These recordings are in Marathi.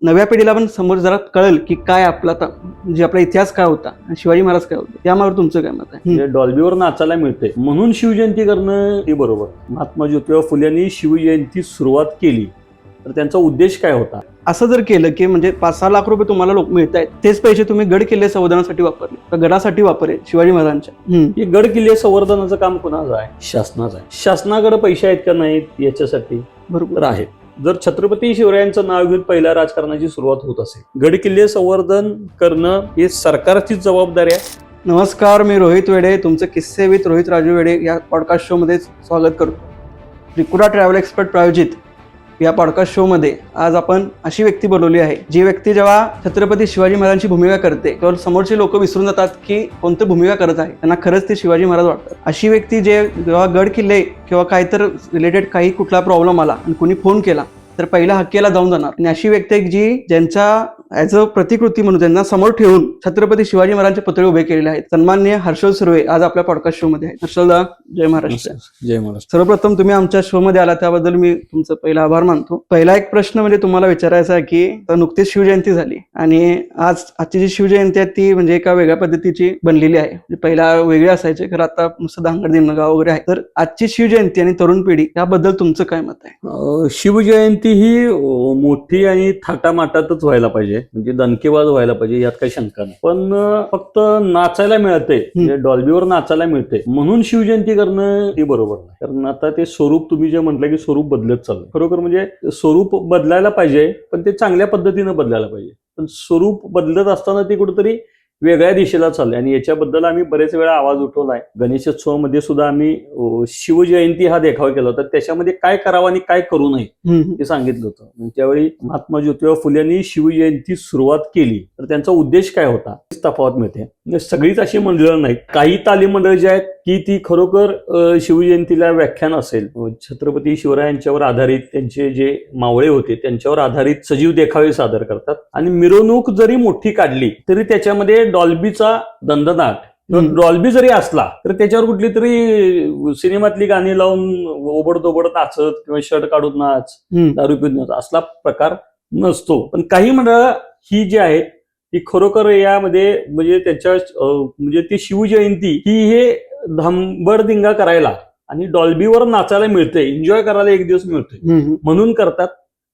नव्या पिढीला पण समोर जरा कळेल की काय आपला म्हणजे आपला इतिहास काय होता आणि शिवाजी महाराज काय होते, त्यामुळे तुमचं काय मत आहे? डॉल्बीवर नाचायला मिळते म्हणून शिवजयंती करणं हे बरोबर. महात्मा ज्योतिबा फुले यांनी शिवजयंती सुरुवात केली तर त्यांचा उद्देश काय होता? असं जर केलं की म्हणजे 5-6 लाख रुपये तुम्हाला लोक मिळत आहेत, तेच पैसे तुम्ही गड किल्ले संवर्धनासाठी वापरले तर गडासाठी वापरले शिवाजी महाराजांच्या. हे गड किल्ले संवर्धनाचं काम कुणाचं आहे? शासनाचं आहे. शासनाकडे पैसे आहेत का नाहीत याच्यासाठी? बरोबर आहेत. जर छत्रपती शिवरायांचं नाव घेऊन पहिल्या राजकारणाची सुरुवात होत असेल, गड किल्ले संवर्धन करणं हे सरकारचीच जबाबदारी आहे. नमस्कार, मी रोहित वेडे, तुमचं किस्से विथ रोहित राजू वेडे या पॉडकास्ट शोमध्ये स्वागत करतो. त्रिपुरा ट्रॅव्हल एक्सपर्ट प्रायोजित या पॉडकास्ट शोमध्ये आज आपण अशी व्यक्ती बोलवली आहे, जी व्यक्ती जेव्हा छत्रपती शिवाजी महाराजांची भूमिका करते तेव्हा समोरचे लोक विसरून जातात की कोणती भूमिका करत आहे, त्यांना खरंच ते शिवाजी महाराज वाटतात. अशी व्यक्ती जेव्हा गड किल्ले किंवा काही तर रिलेटेड काही कुठला प्रॉब्लेम आला आणि कुणी फोन केला तर पहिला हक्केला जाऊन जाणार. आणि अशी व्यक्ती एक जी ज्यांच्या ॲज अ प्रतिकृती म्हणून त्यांना समोर ठेवून छत्रपती शिवाजी महाराजांचे पुतळे उभे केलेले आहेत. सन्माननीय हर्षल सुर्वे आज आपल्या पॉडकास्ट शो मध्ये आहेत. हर्षलदा, जय महाराष्ट्र. जय महाराष्ट्र. सर्वप्रथम तुम्ही आमच्या शो मध्ये आला त्याबद्दल मी तुमचं पहिला आभार मानतो. पहिला एक प्रश्न म्हणजे तुम्हाला विचारायचा आहे की नुकतीच शिवजयंती झाली आणि आजची जी शिवजयंती आहे ती म्हणजे एका वेगळ्या पद्धतीची बनलेली आहे. म्हणजे पहिला वेगळे असायचे, खरं आता नुसतं धांगड दिनगाव वगैरे आहे. तर आजची शिवजयंती आणि तरुण पिढी याबद्दल तुमचं काय मत आहे? शिवजयंती ही मोठी आणि थाटामाटातच व्हायला पाहिजे, म्हणजे दणकेबाज व्हायला पाहिजे, यात काही शंका नाही. पण फक्त नाचायला मिळते, म्हणजे डॉल्बीवर नाचायला मिळते म्हणून शिवजयंती करणं हे बरोबर नाही. कारण आता ते स्वरूप तुम्ही जे म्हटलं की स्वरूप बदलत चाललंय. खरोखर म्हणजे स्वरूप बदलायला पाहिजे, पण ते चांगल्या पद्धतीनं बदलायला पाहिजे. पण स्वरूप बदलत असताना ते कुठेतरी वेगळ्या दिशेला चाललंय आणि याच्याबद्दल आम्ही बरेच वेळा आवाज उठवलाय. गणेशोत्सवामध्ये सुद्धा आम्ही शिवजयंती हा देखावा केला होता, त्याच्यामध्ये काय करावं आणि काय करू नये हे सांगितलं होतं. त्यावेळी महात्मा ज्योतिबा फुले यांनी शिवजयंती सुरुवात केली तर त्यांचा उद्देश काय होता तफावत मिळते. सगळीच अशी मंडळं नाहीत. काही तालीम मंडळ जी आहेत की ती खरोखर शिवजयंतीला व्याख्यान असेल, छत्रपती शिवरायांच्यावर आधारित त्यांचे जे मावळे होते त्यांच्यावर आधारित सजीव देखावे सादर करतात आणि मिरवणूक जरी मोठी काढली तरी त्याच्यामध्ये डॉल्बीचा दंदनाट, डॉल्बी जरी असला तर त्याच्यावर कुठली तरी सिनेमातली गाणी लावून ओबडधोबड नाचत किंवा शर्ट काढून नाच, दारू पिऊन नाच असला प्रकार नसतो. पण काही मंडळं ही जी आहेत ती खरोखर यामध्ये म्हणजे त्याच्या म्हणजे ती शिवजयंती ही हे धांबडदिंगा करायला आणि डॉल्बीवर नाचायला मिळते, एन्जॉय करायला एक दिवस मिळतोय म्हणून करतात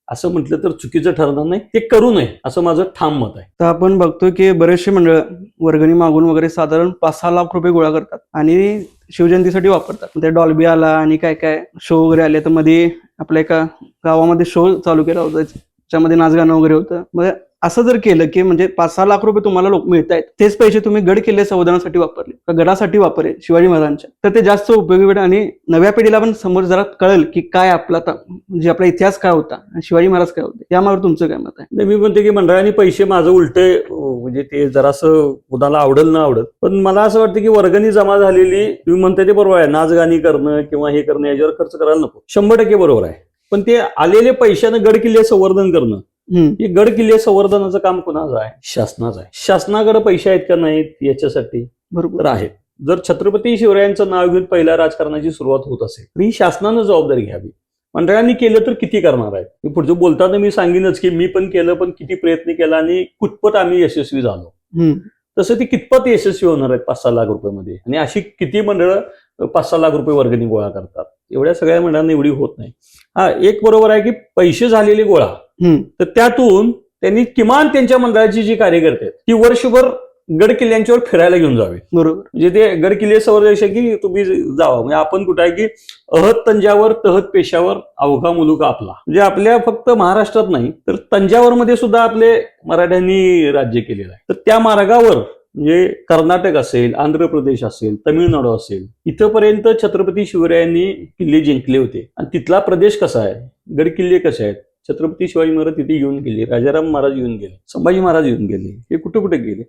असं म्हटलं तर चुकीचं ठरणार नाही. ते करू नये असं माझं ठाम मत आहे. तर आपण बघतोय की बरेचसे मंडळ वर्गणी मागून वगैरे साधारण 5-6 लाख रुपये गोळा करतात आणि शिवजयंतीसाठी वापरतात. ते डॉल्बी आला आणि काय काय शो वगैरे आले. तर मध्ये आपल्या एका गावामध्ये शो चालू केला होता, त्याच्यामध्ये नाचगाणं वगैरे होतं. मग असं जर केलं की म्हणजे 5-6 लाख रुपये तुम्हाला लोक मिळत आहेत, तेच पैसे तुम्ही गड किल्ले संवर्धनासाठी वापरले तर गडासाठी वापरले शिवाजी महाराजांच्या, तर ते जास्त उपयोगी पडेल आणि नव्या पिढीला पण समोर जरा कळेल की काय आपला म्हणजे आपला इतिहास काय होता आणि शिवाजी महाराज काय होते, यावर तुमचं काय मत आहे? मी म्हणते की मंडळांनी पैसे माझं उलटे म्हणजे ते जरासं कुणाला आवडेल ना आवडत, पण मला असं वाटतं की वर्गणी जमा झालेली तुम्ही म्हणते ते बरोबर आहे. नाचगाणी करणं किंवा हे करणं याच्यावर खर्च करायला नको, 100% बरोबर आहे. पण ते आलेले पैशानं गड किल्ले संवर्धन करणं हे गड किल्ले संवर्धनाचं काम कुणाचं आहे? शासनाचं आहे. शासनाकडे पैसे आहेत का नाहीत याच्यासाठी? बरोबर आहेत. जर छत्रपती शिवरायांचं नाव घेऊन पहिल्या राजकारणाची सुरुवात होत असेल तर ही शासनानं जबाबदारी घ्यावी. मंडळांनी केलं तर किती करणार आहेत? मी पुढचं बोलताना मी सांगेनच की मी पण केलं, पण किती प्रयत्न केला आणि कुठपत आम्ही यशस्वी झालो. तसं ती कितपत यशस्वी होणार आहेत 5-6 लाख रुपयामध्ये? आणि अशी किती मंडळं 5-6 लाख रुपये वर्गणी गोळा करतात? एवढ्या सगळ्या मंडळांना एवढी होत नाही. हा एक बरोबर आहे की पैसे झालेले गोळा, तर त्यातून त्यांनी किमान त्यांच्या मंडळाची जी कार्यकर्ते आहेत ती वर्षभर गड किल्ल्यांच्यावर फिरायला घेऊन जावे. बरोबर, म्हणजे ते गड किल्ले संवर्धन की तुम्ही जावा. म्हणजे आपण कुठं आहे की अहत तंजावर तहत पेशावर अवघा मुलुक आपला, म्हणजे आपल्या फक्त महाराष्ट्रात नाही तर तंजावरमध्ये सुद्धा आपले मराठ्यांनी राज्य केलेलं आहे. तर त्या मार्गावर म्हणजे कर्नाटक असेल, आंध्र प्रदेश असेल, तमिळनाडू असेल, इथंपर्यंत छत्रपती शिवरायांनी किल्ले जिंकले होते. आणि तिथला प्रदेश कसा आहे, गड किल्ले कसे आहेत, छत्रपती शिवाजी महाराज तिथे येऊन गेले, राजाराम महाराज येऊन गेले, संभाजी महाराज येऊन गेले, हे कुठे कुठे गेले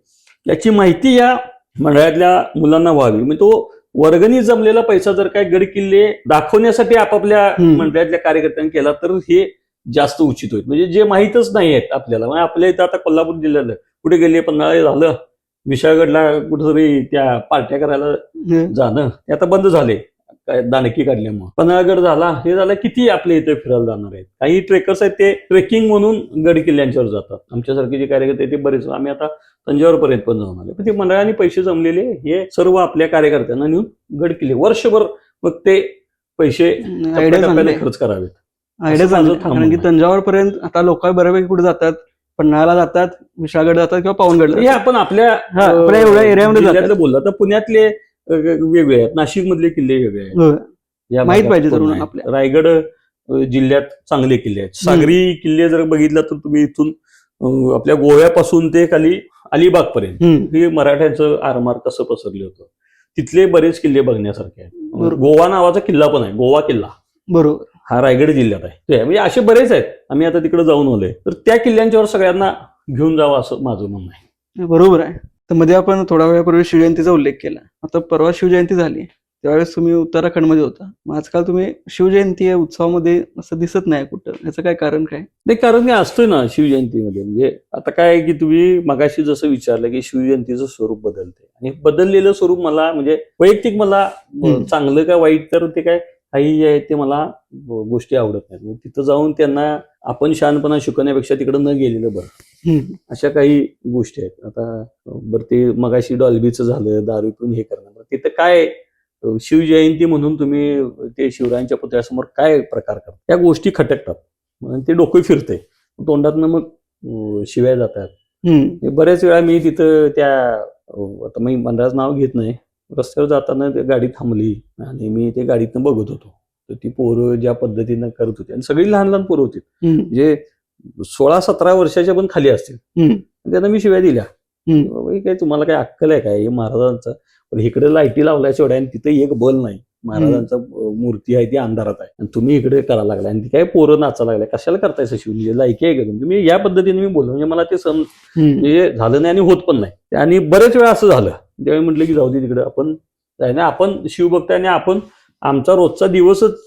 याची माहिती या मंडळातल्या मुलांना व्हावी. म्हणजे तो वर्गणी जमलेला पैसा जर काय गड किल्ले दाखवण्यासाठी आपापल्या मंडळातल्या कार्यकर्त्यांनी केला तर हे जास्त उचित होईल. म्हणजे जे माहीतच नाही आहेत आपल्याला, म्हणजे आपल्या इथं आता कोल्हापूर जिल्ह्याला कुठे गेले, पन्हाळे झालं, विशाळगडला कुठेतरी त्या पार्ट्या करायला जाणं ते आता बंद झाले. काय दानकी काढल्यामुळे. पन्हाळगड झाला, हे झालं, किती आपल्या इथे फिरायला जाणार आहेत. काही ट्रेकर्स आहेत ते ट्रेकिंग म्हणून गड किल्ल्यांच्यावर जातात. आमच्यासारखे जे कार्यकर्ते आहेत ते बरेच, आम्ही आता तंजावर पर्यंत पण जाऊन आले. पण ते मंडळाने पैसे जमलेले हे सर्व आपल्या कार्यकर्त्यांना नेऊन गड किल्ले वर्षभर मग ते पैसे टप्प्याटप्प्याने खर्च करावेत. आयडिया चांगलं, कारण की तंजावर पर्यंत आता लोक बऱ्यापैकी कुठे जातात, पन्हाळ्याला जातात, विशाळगड जातात किंवा पावनगड. हे आपण आपल्या एवढ्या एरियामध्ये बोलला तर पुण्यातले वेगळे आहेत, नाशिक मधले किल्ले वेगळे आहेत, माहित पाहिजे तरुण आपल्या. रायगड जिल्ह्यात चांगले किल्ले आहेत. सागरी किल्ले जर बघितला तर तुम्ही इथून आपल्या गोव्यापासून ते खाली अलिबाग पर्यंत हे मराठ्यांचं आरमार कसं पसरले होतं, तिथले बरेच किल्ले बघण्यासारखे आहेत. गोवा नावाचा किल्ला पण आहे, गोवा किल्ला, बरोबर, हा रायगड जिल्ह्यात आहे. म्हणजे असे बरेच आहेत, आम्ही आता तिकडे जाऊन आलोय. तर त्या किल्ल्यांच्यावर सगळ्यांना घेऊन जावं असं माझं म्हणणं आहे. बरोबर आहे. तर मध्ये आपण थोड्या वेळापूर्वी शिवजयंतीचा उल्लेख केला. आता परवा शिवजयंती झाली, त्यावेळेस तुम्ही उत्तराखंडमध्ये होता. मग आजकाल तुम्ही शिवजयंती या उत्सवामध्ये असं दिसत नाही कुठं, याचं काय कारण काय? नाही, कारण काय असतंय ना शिवजयंतीमध्ये. म्हणजे आता काय की तुम्ही मगाशी जसं विचारलं की शिवजयंतीचं स्वरूप बदलते, आणि बदललेलं स्वरूप मला म्हणजे वैयक्तिक मला चांगलं का वाईट, तर ते काय काही जे आहे ते मला गोष्टी आवडत नाहीत. तिथं जाऊन त्यांना आपण शहाणपणा शिकवण्यापेक्षा तिकडं न गेलेलं बरं, अशा काही गोष्टी आहेत. आता बरं ते मगाशी डॉल्बीचं झालं, दारू पिऊन हे करणं, तिथं काय शिवजयंती म्हणून तुम्ही ते शिवरायांच्या पुतळ्यासमोर काय प्रकार करता, त्या गोष्टी खटकतात, म्हणून ते डोकं फिरते, तोंडातनं मग शिव्या जातात. बऱ्याच वेळा मी तिथं त्या, आता मी मंडळाचं नाव घेत नाही, रस्त्यावर जाताना गाडी थांबली आणि मी ते गाडीतनं बघत होतो, तर ती पोरं ज्या पद्धतीनं करत होती, आणि सगळी लहान लहान पोरं होती, म्हणजे 16-17 वर्षाच्या पण खाली असतील, त्यांना मी शिव्या दिल्या. काय तुम्हाला काय अक्कल आहे काय, हे महाराजांचं, पण इकडे लाईटी लावल्याच्या एवढ्या आणि तिथे एक बल नाही, महाराजांचा मूर्ती आहे ती अंधारात आहे, आणि तुम्ही इकडे करायला लागलाय, आणि ती काय पोरं नाचायला लागल्या, कशाला करतायचं शिव, म्हणजे लायकी आहे का तुमची? मी या पद्धतीने मी बोललो, म्हणजे मला ते म्हणजे झालं नाही आणि होत पण नाही. आणि बरेच वेळा असं झालं, त्यावेळी म्हटलं की जाऊ दे तिकडे, आपण ना, आपण शिवभक्त, आणि आपण आमचा रोजचा दिवसच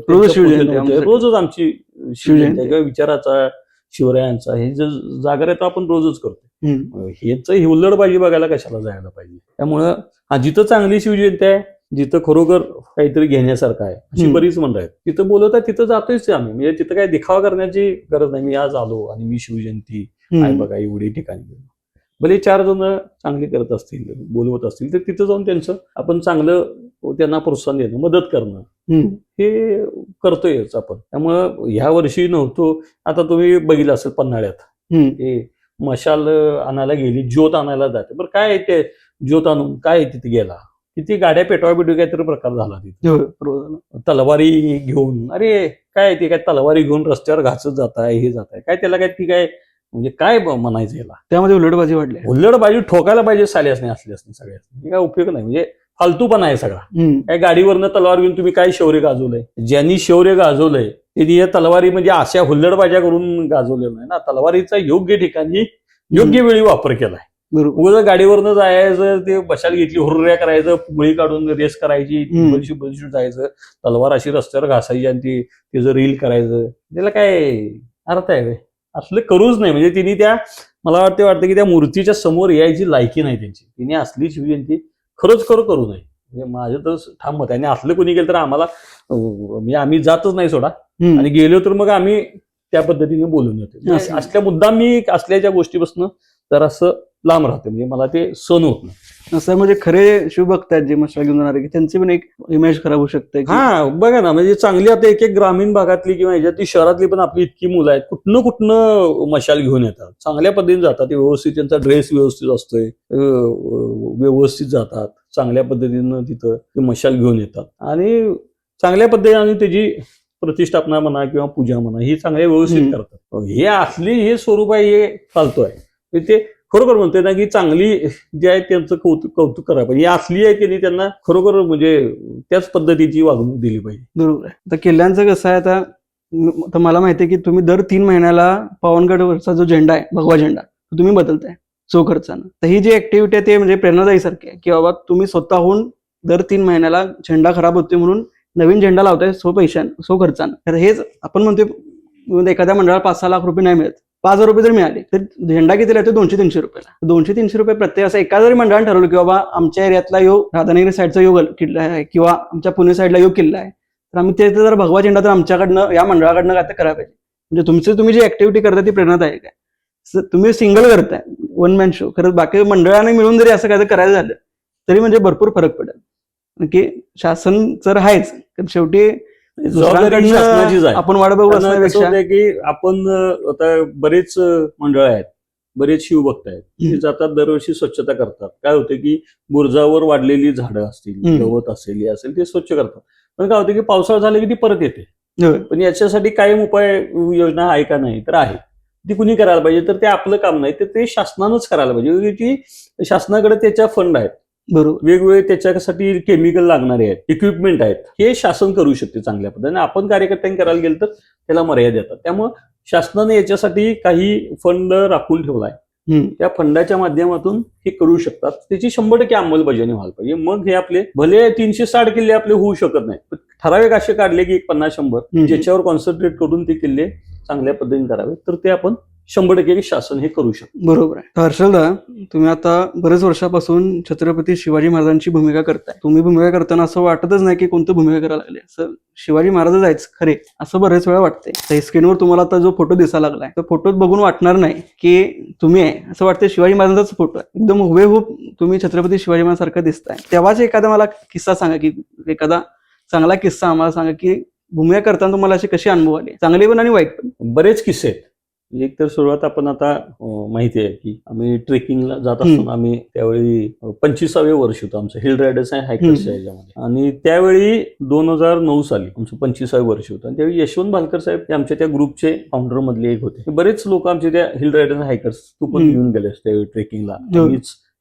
रोजच आमची शिवजयंती किंवा विचाराचा, शिवरायांचा, हे जे जागर आहे तो आपण रोजच करतो. हेच ही हुल्लडबाजी बघायला कशाला जायला पाहिजे? त्यामुळं जिथं चांगली शिवजयंती आहे, जिथं खरोखर काहीतरी घेण्यासारखं आहे, अशी बरीच मंडळ आहेत, तिथं बोलत आहे तिथं जातोयच आम्ही. म्हणजे तिथं काही दिखावा करण्याची गरज नाही. मी आज आलो आणि मी शिवजयंती आहे बघा एवढी ठिकाणी, भले 4 जण चांगली करत असतील, बोलवत असतील, तर तिथं जाऊन त्यांचं आपण चांगलं त्यांना प्रोत्साहन देणं, मदत करणं, हे करतोयच आपण. त्यामुळं ह्या वर्षी नव्हतो, आता तुम्ही बघितलं असेल पन्हाळ्यात ते मशाल आणायला गेली, ज्योत आणायला जाते, बरं काय ते ज्योत आणून काय तिथे गेला, किती गाड्या पेटवा काहीतरी प्रकार झाला तिथे, तलवारी घेऊन, अरे काय ते काय तलवारी घेऊन रस्त्यावर घासत जात आहे, हे जात आहे, काय त्याला काय ती काय म्हणजे काय म्हणायचं याला? त्यामध्ये उल्लडबाजी वाढली, हुल्लडबाजी ठोकायला पाहिजे साल्यासने, असल्यासने सगळ्यात काय उपयोग नाही, म्हणजे फालतूपणा आहे सगळा. काय गाडीवरनं तलवार घेऊन तुम्ही काय शौर्य गाजवलंय? ज्यांनी शौर्य गाजवलंय त्यांनी या तलवारी म्हणजे अशा हुल्लडबाज्या करून गाजवलेलं नाही ना. तलवारीचा योग्य ठिकाणी योग्य वेळी वापर केलाय. उगाच गाडीवरनं जायचं, ते बशाल घेतली, हुर्र्या करायचं, मुळी काढून रेस करायची, बलशी जायचं, तलवार अशी रस्त्यावर घासायची आणि तिचं रील करायचं, त्याला काय अर्थ आहे? असलं करूच नाही. म्हणजे तिने त्या, मला वाटतं की त्या मूर्तीच्या समोर यायची लायकी नाही त्यांची. तिने असली शिवजयंती खरंच करू नये, म्हणजे माझं तर ठाम मत आहे. आणि असलं कोणी गेलं तर आम्हाला, म्हणजे आम्ही जातच नाही सोडा, आणि गेलो तर मग आम्ही त्या पद्धतीने बोलून येतो. असल्या मुद्दाम मी असल्याच्या गोष्टीपासून तर असं लांब राहते, म्हणजे मला ते सण होत नाही. असं म्हणजे खरे शिवभक्त आहेत जे मशाल घेऊन जाणारे, की त्यांची पण एक इमेज खराब होऊ शकते. हा बघा ना, म्हणजे चांगली आता एक ग्रामीण भागातली किंवा ह्याच्यातली शहरातली पण आपली इतकी मुलं आहेत, कुठनं मशाल घेऊन येतात, चांगल्या पद्धतीने जातात, व्यवस्थित त्यांचा ड्रेस व्यवस्थित असतोय, व्यवस्थित जातात, चांगल्या पद्धतीनं तिथं ते मशाल घेऊन येतात, आणि चांगल्या पद्धतीने त्याची प्रतिष्ठापना म्हणा किंवा पूजा म्हणा ही चांगल्या व्यवस्थित करतात. हे असली हे स्वरूप आहे, हे फालतू आहे. ते खरोखर म्हणते ना की चांगली जे आहे त्यांचं कौतुक करायला पाहिजे. असली आहे की त्यांना खरोखर म्हणजे त्याच पद्धतीची वागणूक दिली पाहिजे. बरोबर आहे. आता किल्ल्यांचं कसं आहे, आता मला माहिती आहे की तुम्ही दर 3 महिन्याला पावनगडवरचा जो झेंडा आहे, भगवा झेंडा, तो तुम्ही बदलताय सो खर्चानं. तर ही जी ऍक्टिव्हिटी आहे ते म्हणजे प्रेरणादायीसारखी आहे, की बाबा तुम्ही स्वतःहून दर 3 महिन्याला झेंडा खराब होतोय म्हणून नवीन झेंडा लावताय सो खर्चानं. तर हेच आपण म्हणतोय एखाद्या मंडळाला 5-6 लाख रुपये नाही मिळत, 5,000 रुपये जर मिळाले तर झेंडा कितीला येतो 200-300 रुपयाला. 200-300 रुपये प्रत्येक असं एका जरी मंडळाने ठरवलं की बाबा आमच्या एरियातला योग राधानगरी साईडचा योग किल्ला आहे किंवा आमच्या पुणे साईडला योग किल्ला आहे तर आम्ही ते जर भगवा झेंडा तर आमच्याकडनं या मंडळाकडनं काय तर करायला पाहिजे. म्हणजे तुम्ही जी ऍक्टिव्हिटी करता ती प्रेरणादायक आहे. तुम्ही सिंगल करताय वन मॅन शो खरंच बाकी मंडळाने मिळून जरी असं काय करायचं झालं तरी म्हणजे भरपूर फरक पडेल की शासन तर आहेच शेवटी जबाबदारी शासनाचीच आहे. आपण वाट बघू असण्यापेक्षा की आपण आता बरेच मंडळ आहेत, बरेच शिवभक्त आहेत ते जातात दरवर्षी स्वच्छता करतात. काय होतं की बुरजावर वाढलेली झाडं असतील, गवत असेल, हे असेल ते स्वच्छ करतात. पण काय होतं की पावसाळा झाला की ती परत येते. पण याच्यासाठी कायम उपाय योजना आहे का नाही तर आहे. ती कुणी करायला पाहिजे तर ते आपलं काम नाही तर ते शासनानंच करायला पाहिजे की शासनाकडे त्याच्या फंड आहेत, बरोबर वेगवेगळे त्याच्यासाठी केमिकल लागणारे आहेत, इक्विपमेंट आहेत, हे शासन करू शकते चांगल्या पद्धतीने. आपण कार्यकर्त्यांनी करायला गेलं तर त्याला मर्यादा येतात. त्यामुळे शासनाने याच्यासाठी काही फंड राखून ठेवलाय. त्या फंडाच्या माध्यमातून हे करू शकतात. त्याची 100% अंमलबजावणी व्हायला पाहिजे. मग हे आपले भले 360 किल्ले आपले होऊ शकत नाही, पण ठराविक असे काढले की 50-100 ज्याच्यावर कॉन्सन्ट्रेट करून ते किल्ले चांगल्या पद्धतीने करावे तर ते आपण 100% शासन हे करू शकतो. बरोबर आहे. हर्षलदा, तुम्ही आता बरेच वर्षापासून छत्रपती शिवाजी महाराजांची भूमिका करताय. तुम्ही भूमिका करताना असं वाटतच नाही की कोणती भूमिका करायला लागली. असं शिवाजी महाराज जायच खरे असं बरेच वेळा वाटतंय. त्या स्क्रीनवर तुम्हाला आता जो फोटो दिसायला लागलाय तर फोटोत बघून वाटणार नाही की तुम्ही आहे, असं वाटतंय शिवाजी महाराजांचाच फोटो आहे. एकदम हुबेहूब तुम्ही छत्रपती शिवाजी महाराजांसारखं दिसताय. तेव्हाच एखादा मला किस्सा सांगा की एखादा चांगला किस्सा आम्हाला सांगा की भूमिका करताना तुम्हाला अशी कशी अनुभव आले, चांगले पण आणि वाईट पण. बरेच किस्से आहेत. एक तर सुरुवात आपण आता माहिती आहे की आम्ही ट्रेकिंगला जात असताना आम्ही त्यावेळी 25वे वर्ष होतं आमचं हिल रायडर्स आणि हायकर्सच्या याच्यामध्ये. आणि त्यावेळी 2009 साली आमचं 25वे वर्ष होतं. आणि त्यावेळी यशवंत भालकर साहेब हे आमच्या त्या ग्रुपचे फाउंडर मधले एक होते. बरेच लोक आमच्या त्या हिल रायडर्स हायकर्स तू पण घेऊन गेले त्यावेळी ट्रेकिंगला,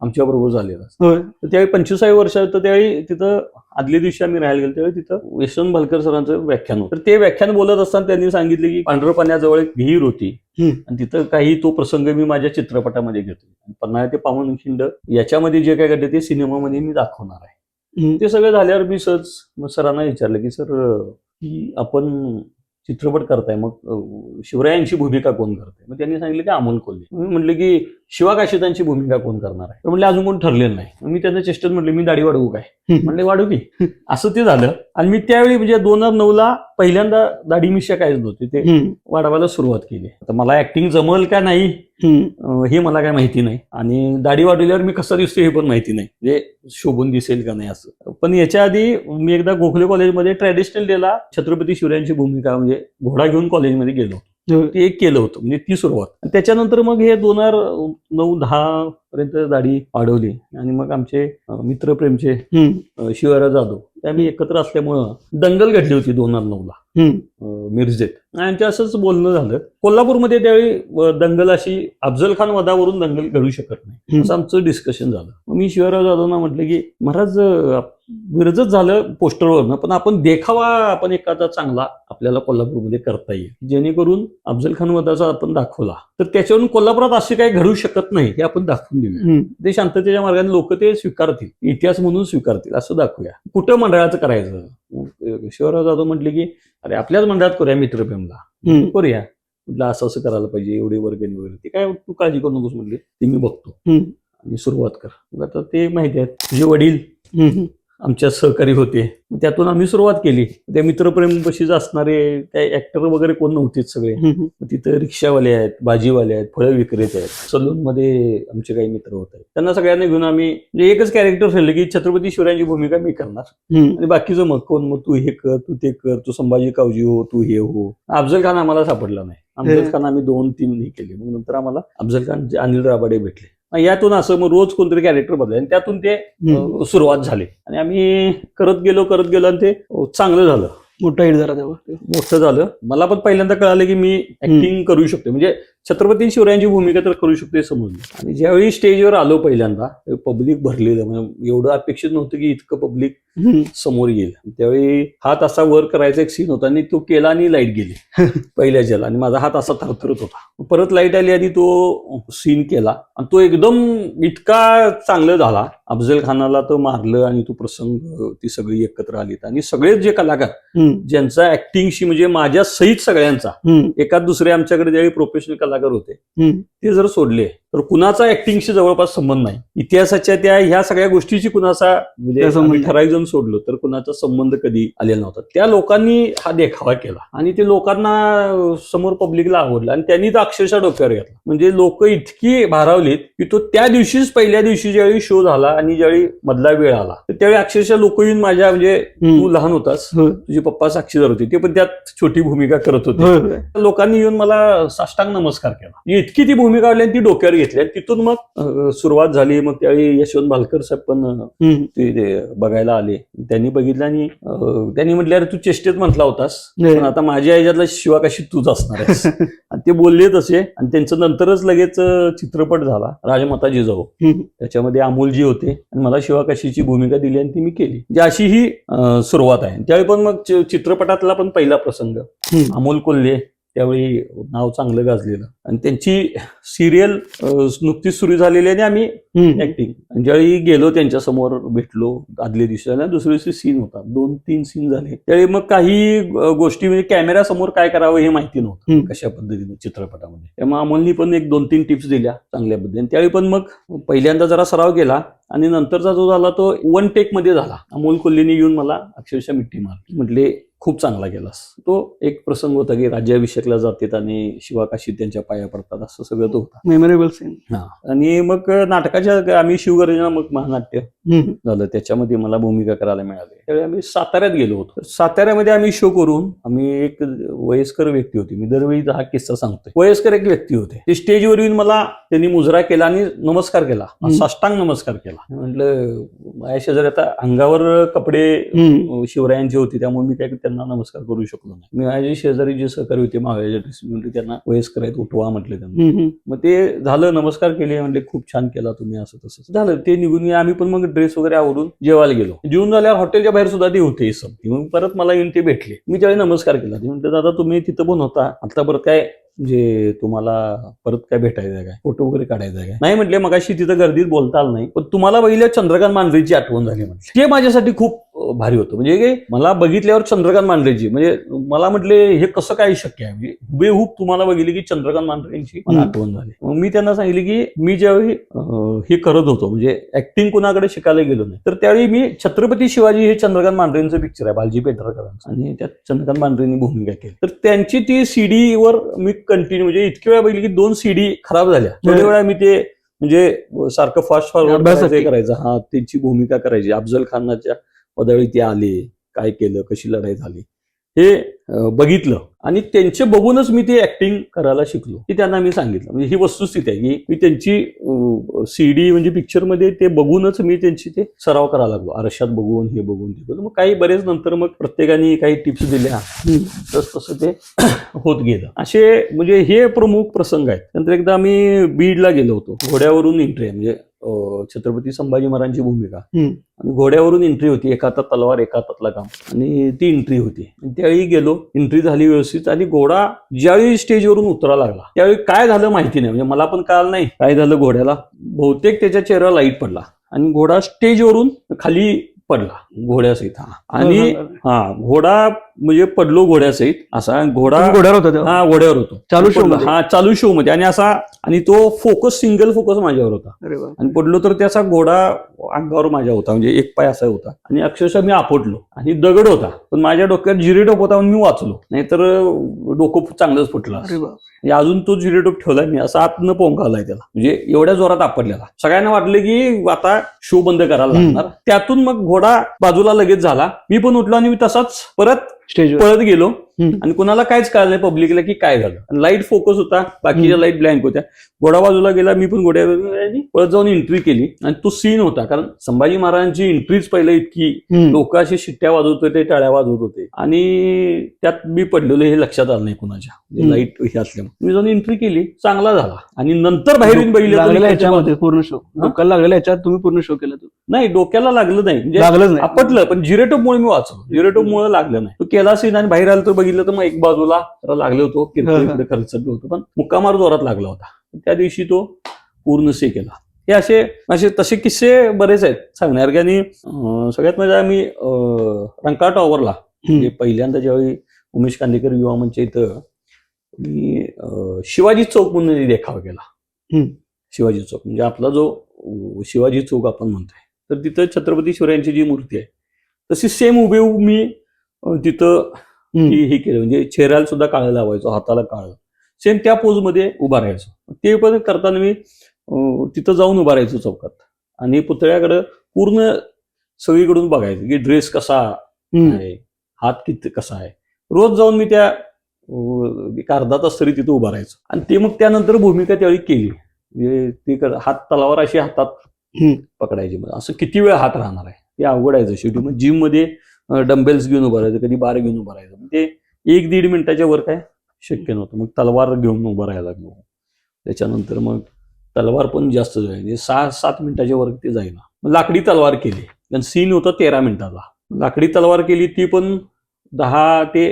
आमच्या बरोबर झालेला. तर त्यावेळी 25वे वर्ष होतं. त्यावेळी तिथं आदल्या दिवशी आम्ही राहायला गेलो त्यावेळी तिथं यशवंत भालकर सरांचं व्याख्यान होतं. तर ते व्याख्यान बोलत असताना त्यांनी सांगितले की पांढरपाण्याजवळ एक विहीर होती आणि तिथं काही तो प्रसंग मी माझ्या चित्रपटामध्ये घेतो. पन्हाळा ते पावनखिंड याच्यामध्ये जे काय घडलं ते सिनेमामध्ये मी दाखवणार आहे. ते सगळं झाल्यावर मी सरांना विचारलं की सर की आपण चित्रपट करताय मग शिवरायांची भूमिका कोण करते. मग त्यांनी सांगितलं की अमोल कोल्हे. मी म्हटलं की शिवाकाशीदांची भूमिका कोण करणार आहे. म्हटलं अजून कोण ठरलेलं नाही. मी त्यांना चेष्टेत म्हटलं मी दाढी वाढवू काय. म्हणले वाढू की. असं ते झालं. आणि मी त्यावेळी म्हणजे 2009ला पहिल्यांदा दाढी मिशा काहीच नव्हती ते वाढवायला सुरुवात केली. आता मला ऍक्टिंग जमल का नाही हे मला काय माहिती नाही आणि दाढी वाढवल्यावर मी कसा दिसतो हे पण माहिती नाही, म्हणजे शोभून दिसेल का नाही असं. पण याच्या आधी मी एकदा गोखले कॉलेजमध्ये ट्रॅडिशनल डेला छत्रपती शिवरायांची भूमिका म्हणजे घोडा घेऊन कॉलेजमध्ये गेलो. ते एक केलं होतं म्हणजे ती सुरुवात. त्याच्यानंतर मग हे 2009-10 पर्यंत दाढी वाढवली आणि मग आमचे मित्रप्रेमचे शिवराज जाधव ते आम्ही एकत्र असल्यामुळं दंगल घडली होती 2009ला मिरजेत. आणि असंच बोलणं झालं. कोल्हापूरमध्ये त्यावेळी दंगल अशी अफजल खान वधावरून दंगल घडू शकत नाही असं आमचं डिस्कशन झालं. मी शिवराज जाधवना म्हटलं की महाराज विरजच झालं पोस्टरवरनं, पण आपण देखावा आपण एखादा चांगला आपल्याला कोल्हापूरमध्ये करता येईल जेणेकरून अफजल खान वधाचा आपण दाखवला तर त्याच्यावरून कोल्हापुरात असे काही घडू शकत नाही हे आपण दाखवून देऊया. ते शांततेच्या मार्गाने लोक ते स्वीकारतील, इतिहास म्हणून स्वीकारतील असं दाखवूया. कुठं मंडळाचं करायचं. शिवराज जाधव म्हटले की अरे आपल्याच मंडळात करूया मित्रप्रेमला करूया. म्हटलं असं असं करायला पाहिजे, एवढे वर्गणी वगैरे. ते काय तू काळजी करू नकोस म्हटले, ते मी बघतो आणि सुरुवात कर. मग आता ते माहिती आहे तुझे वडील आमच्या सहकारी होते, त्यातून आम्ही सुरुवात केली. त्या मित्रप्रेम बशीच असणारे त्या ऍक्टर वगैरे कोण नव्हतेच सगळे. तिथं रिक्षावाले आहेत, भाजीवाले आहेत, फळं विक्रेते आहेत, सलून मध्ये आमचे काही मित्र होते. त्यांना सगळ्यांना घेऊन आम्ही म्हणजे एकच कॅरेक्टर ठरलं की छत्रपती शिवरायांची भूमिका मी करणार आणि बाकीचं मग कोण मग तू हे कर, तू ते कर, तू संभाजी कावजी हो, तू हे हो. अफजल खान आम्हाला सापडला नाही. अफजल खान आम्ही 2-3 केले. मग नंतर आम्हाला अफजल खान अनिल राबाडे भेटले. यातून असं मग रोज कोणतरी कॅरेक्टर बदलले आणि त्यातून ते सुरुवात झाली आणि आम्ही करत गेलो आणि ते चांगलं झालं. मोठं हिट झालं तेव्हा, मोठं झालं. मला पण पहिल्यांदा कळालं की मी ऍक्टिंग करू शकतो, म्हणजे छत्रपती शिवरायांची भूमिका तर करू शकतो हे समजलं. आणि ज्यावेळी स्टेजवर आलो पहिल्यांदा पब्लिक भरलेलं, म्हणजे एवढं अपेक्षित नव्हतं की इतकं पब्लिक समोर येईल. त्यावेळी हात असा वर करायचा एक सीन होता आणि तो केला आणि लाईट गेली पहिल्या ज्याला आणि माझा हात असा थरथरत होता. परत लाईट आली आणि तो सीन केला आणि तो एकदम इतका चांगला झाला. अफजल खानाला तो मारलं आणि तो प्रसंग ती सगळी एकत्र आलीत आणि सगळेच जे कलाकार ज्यांचा ऍक्टिंगशी म्हणजे माझ्या सहित सगळ्यांचा एकाच दुसरे आमच्याकडे ज्यावेळी प्रोफेशनल कलाकार कलाकार होते हम्म. ते जर सोडले तर कुणाचा ऍक्टिंगशी जवळपास संबंध नाही. इतिहासाच्या त्या ह्या सगळ्या गोष्टीची कुणाचा म्हणजे त्या संबंध आम्ही ठराविक जण सोडलो तर कुणाचा संबंध कधी आलेला नव्हता. त्या लोकांनी हा देखावा केला आणि ते लोकांना समोर पब्लिकला आवडलं आणि त्यांनी तर अक्षरशः डोक्यावर घेतला. म्हणजे लोक इतकी भारावलीत की तो त्या दिवशीच पहिल्या दिवशी ज्यावेळी शो झाला आणि ज्यावेळी मधला वेळ आला तर त्यावेळी अक्षरशः लोक येऊन माझ्या म्हणजे तू लहान होतास, होय. तुझे पप्पा साक्षीदार होते, ते पण त्यात छोटी भूमिका करत होते. होय, होय. लोकांनी येऊन मला साष्टांग नमस्कार केला. इतकी ती भूमिका काढली आणि ती डोक्यावर घेतली आणि तिथून मग सुरुवात झाली. मग त्यावेळी यशवंत भालकर साहेब पण ते बघायला आले. त्यांनी बघितलं आणि त्यांनी म्हटलं अरे तू चेष्टेत म्हटला होतास पण आता माझ्या ह्याच्यातला शिवा कशी तूच असणार आहेस. आणि ते बोलले तसे आणि त्यांचं नंतरच लगेच चित्रपट झाला राजमाता जिजाऊ. त्याच्यामध्ये अमोलजी होते आणि मला शिवा काशीची भूमिका दिली आणि ती मी केली. म्हणजे अशी ही सुरुवात आहे. त्यावेळी पण मग चित्रपटातला पण पहिला प्रसंग अमोल कोल्हे त्यावेळी नाव चांगलं गाजलेलं आणि त्यांची सिरियल नुकतीच सुरू झालेली आणि आम्ही ऍक्टिंग ज्यावेळी गेलो त्यांच्या समोर भेटलो आदल्या दिवशी आणि दुसऱ्या दिवशी सीन होता. 2-3 सीन झाले. त्यावेळी मग काही गोष्टी म्हणजे कॅमेरा समोर काय करावं हे माहिती नव्हतं कशा पद्धतीने चित्रपटामध्ये. त्यामुळे अमोलनी पण 1-2-3 टिप्स दिल्या चांगल्या पद्धतीने. त्यावेळी पण मग पहिल्यांदा जरा सराव केला आणि नंतरचा जो झाला तो 1 टेक मध्ये झाला. अमोल कोल्हेनी येऊन मला अक्षरशः मिठी मारली, म्हटले खूप चांगला केलास. तो एक प्रसंग होता की राज्याभिषेकला जातात आणि शिवा काशीत त्यांच्या पाया पडतात असं सगळं तो होता. Memorable scene. हा आणि मग नाटकाच्या आम्ही शिवगर्जना मग महानाट्य झालं त्याच्यामध्ये मला भूमिका करायला मिळाली. त्यावेळी आम्ही साताऱ्यात गेलो होतो. साताऱ्यामध्ये आम्ही शो करून आम्ही एक वयस्कर व्यक्ती होती, मी दरवेळी हा किस्सा सांगतोय. वयस्कर एक व्यक्ती होते, ते स्टेजवर येऊन मला त्यांनी मुजरा केला आणि नमस्कार केला, साष्टांग नमस्कार केला. म्हटलं माझ्या शेजारी आता अंगावर कपडे शिवरायांचे होते त्यामुळे मी काय त्यांना नमस्कार करू शकलो नाही. मी माझे शेजारी जे सहकारी होते मावळ्याच्या ड्रेसिंग त्यांना वयस्कर आहेत उठवा म्हटले त्यांना. मग ते झालं, नमस्कार केले, म्हटले खूप छान केला तुम्ही असं तसं झालं. ते निघून आम्ही पण मग ड्रेस वगैरे आवरून जेवायला गेलो. जेवून झाल्यावर हॉटेलच्या बाहेर सुद्धा ते होते सब. मग परत मला येऊन ते भेटले. मी त्यावेळी नमस्कार केला. ते म्हणते दादा तुम्ही तिथं पण होता, आता परत काय म्हणजे तुम्हाला परत काय भेटायचं आहे काय, फोटो वगैरे काढायचा आहे काय? नाही म्हटले मगाशी तिथं गर्दीत बोलता आलं नाही पण तुम्हाला बघितल्यावर चंद्रकांत मांढरेची आठवण झाली म्हटले. ते माझ्यासाठी खूप भारी होतं. म्हणजे मला बघितल्यावर चंद्रकांत मांढरेची म्हणजे मला म्हटले हे कसं काय शक्य आहे, म्हणजे हुबेहूब तुम्हाला बघितली की चंद्रकांत मांढरेंची मला आठवण झाली. मग मी त्यांना सांगितले की मी ज्यावेळी हे करत होतो म्हणजे ऍक्टिंग कुणाकडे शिकायला गेलो नाही तर त्यावेळी मी छत्रपती शिवाजी हे चंद्रकांत मांढरेंचं पिक्चर आहे बालजी पेंढारकरांचं आणि त्यात चंद्रकांत मांढरेंनी भूमिका केली. तर त्यांची ती सीडी वर मी कंटिन्यू म्हणजे इतक्या वेळा बघितली की 2 CD खराब झाल्या. थोड्या वेळा मी ते म्हणजे सारखं फास्ट फॉरवर्ड करायचं. हा त्यांची भूमिका करायची. अफजल खानाच्या पदावेळी ते आले, काय केलं, कशी लढाई झाली हे बघितलं आणि त्यांचे बघूनच मी ते ऍक्टिंग करायला शिकलो की त्यांना मी सांगितलं. म्हणजे ही वस्तुस्थिती आहे की मी त्यांची CD म्हणजे पिक्चरमध्ये ते बघूनच मी त्यांची ते सराव करायला लागलो. आरशात बघून हे बघून ते बघून. मग काही बरेच नंतर मग प्रत्येकाने काही टिप्स दिल्या तसं ते होत गेलं. असे म्हणजे हे प्रमुख प्रसंग आहेत. नंतर एकदा आम्ही बीडला गेलो होतो. घोड्यावरून एंट्री म्हणजे छत्रपती संभाजी महाराजांची भूमिका आणि घोड्यावरून एंट्री होती. एका हातात तलवार एका हातातला काम आणि ती एंट्री होती. त्यावेळी गेलो, एंट्री झाली व्यवस्थित आणि घोडा ज्यावेळी स्टेजवरून उतरा लागला त्यावेळी काय झालं माहिती नाही. म्हणजे मला पण कळलं नाही काय झालं घोड्याला. बहुतेक त्याच्या चेहऱ्यावर लाईट पडला आणि घोडा स्टेजवरून खाली पडला घोड्यासहित. आणि घोडा म्हणजे पडलो घोड्यासहित. असा घोड्यावर होतो चालू शो मध्ये. चालू शो मध्ये आणि असा आणि तो फोकस सिंगल फोकस माझ्यावर होता आणि पडलो तर त्याचा घोडा अंगावर माझ्या होता म्हणजे एक पाय असा होता आणि अक्षरशः मी आपटलो आणि दगड होता पण माझ्या डोक्यात जिरेटोप होता म्हणून मी वाचलो, नाहीतर डोकं चांगलंच फुटलं. अजून तो जिरेटोप ठेवलाय मी असा आतनं पोंगालाय त्याला. म्हणजे एवढ्या जोरात आपटलेला. सगळ्यांना वाटलं की आता शो बंद करायला लागणार. त्यातून मग घोडा बाजूला लगेच झाला. मी पण उठलो आणि मी तसाच परत स्टेज पळत गेलो आणि कुणाला काहीच कळलं नाही पब्लिकला की काय झालं. लाईट फोकस होता, बाकीच्या लाईट ब्लँक होत्या. घोडा बाजूला गेला, मी पण घोड्यावर पळत जाऊन एंट्री केली आणि तो सीन होता कारण संभाजी महाराजांची एंट्रीच पहिलं इतकी लोक अशी शिट्ट्या वाजवत होते, टाळ्या वाजवत होते आणि त्यात मी पडलेलो हे लक्षात आलं नाही कुणाच्या लाईट हे असल्यामुळे. मी जाऊन एंट्री केली, चांगला झाला आणि नंतर बाहेर येऊन बघितलं पूर्ण शो. डोक्याला लागलेला याच्यात तुम्ही पूर्ण शो केला? नाही, डोक्याला लागलं नाही म्हणजे आपटलं पण जिरेटोपमुळे मी वाचलो. जिरेटोपमुळे लागलं नाही. तो केला सीन आणि बाहेर आलं तर बघितलं तर मग एक बाजूला लागलं होतं, किरकोळ खर्चलं होतं पण मुक्कामार जोरात लागला होता. त्या दिवशी तो पूर्ण से केला. हे असे तसे किस्से बरेच आहेत सांगण्यासारखे. आणि सगळ्यात म्हणजे आम्ही रंकाळा टॉवरला म्हणजे पहिल्यांदा ज्यावेळी उमेश कांदेकर युवा मंच इथं मी शिवाजी चौक म्हणून देखावा केला. हम्म. शिवाजी चौक म्हणजे आपला जो शिवाजी चौक आपण म्हणतोय, तर तिथं छत्रपती शिवरायांची जी मूर्ती आहे तशी सेम हुबेहूब मी तिथं हे केलं. म्हणजे चेहऱ्याला सुद्धा काळं लावायचो, हाताला काळं, सेम त्या पोजमध्ये उभा राहायचो. ते पण करताना मी तिथं जाऊन उभा राहायचो चौकात आणि पुतळ्याकडं पूर्ण सगळीकडून बघायचं की ड्रेस कसा आहे, हात किती कसा आहे. रोज जाऊन मी त्या एक अर्धा तास तरी तिथं उभा राहायचो. आणि ते मग त्यानंतर भूमिका त्यावेळी केली. म्हणजे ते हात तलावार अशी हातात पकडायची. असं किती वेळ हात राहणार आहे ते अवघड आहे. शेवटी मग जिम मध्ये डंबेल्स घेऊन उभं राहायचं, कधी बार घेऊन उभं राहायचं. ते 1-1.5 मिनिटाच्या वर काय शक्य नव्हतं. मग तलवार घेऊन उभं राहायला लागलो. त्याच्यानंतर मग तलवार पण जास्त जाईल, म्हणजे 6-7 मिनिटाच्या वर ते जाईना. मग लाकडी तलवार केली. कारण सीन होता 13 मिनिटाचा. लाकडी तलवार केली, ती पण 10 ते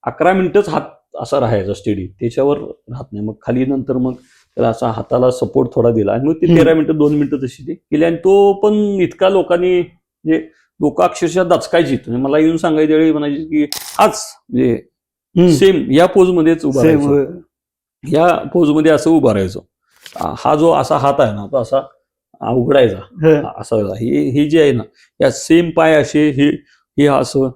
11 मिनिटच हात असा राहायचा स्टेडी, त्याच्यावर राहत नाही. मग खाली नंतर मग त्याला असा हाताला सपोर्ट थोडा दिला आणि मग ती 13 मिनिटं 2 मिनिटं तशी ती केली. आणि तो पण इतका लोकांनी, म्हणजे लोक अक्षरशः दचकायची. मला येऊन सांगायच्या वेळी म्हणायची की आज म्हणजे सेम या पोज मध्येच उभा राहायचो, या पोज मध्ये असं उभा राहायचो. हा जो असा हात आहे ना तो असा अवघडायचा असा. हे जे आहे ना या सेम पाय असे हे असं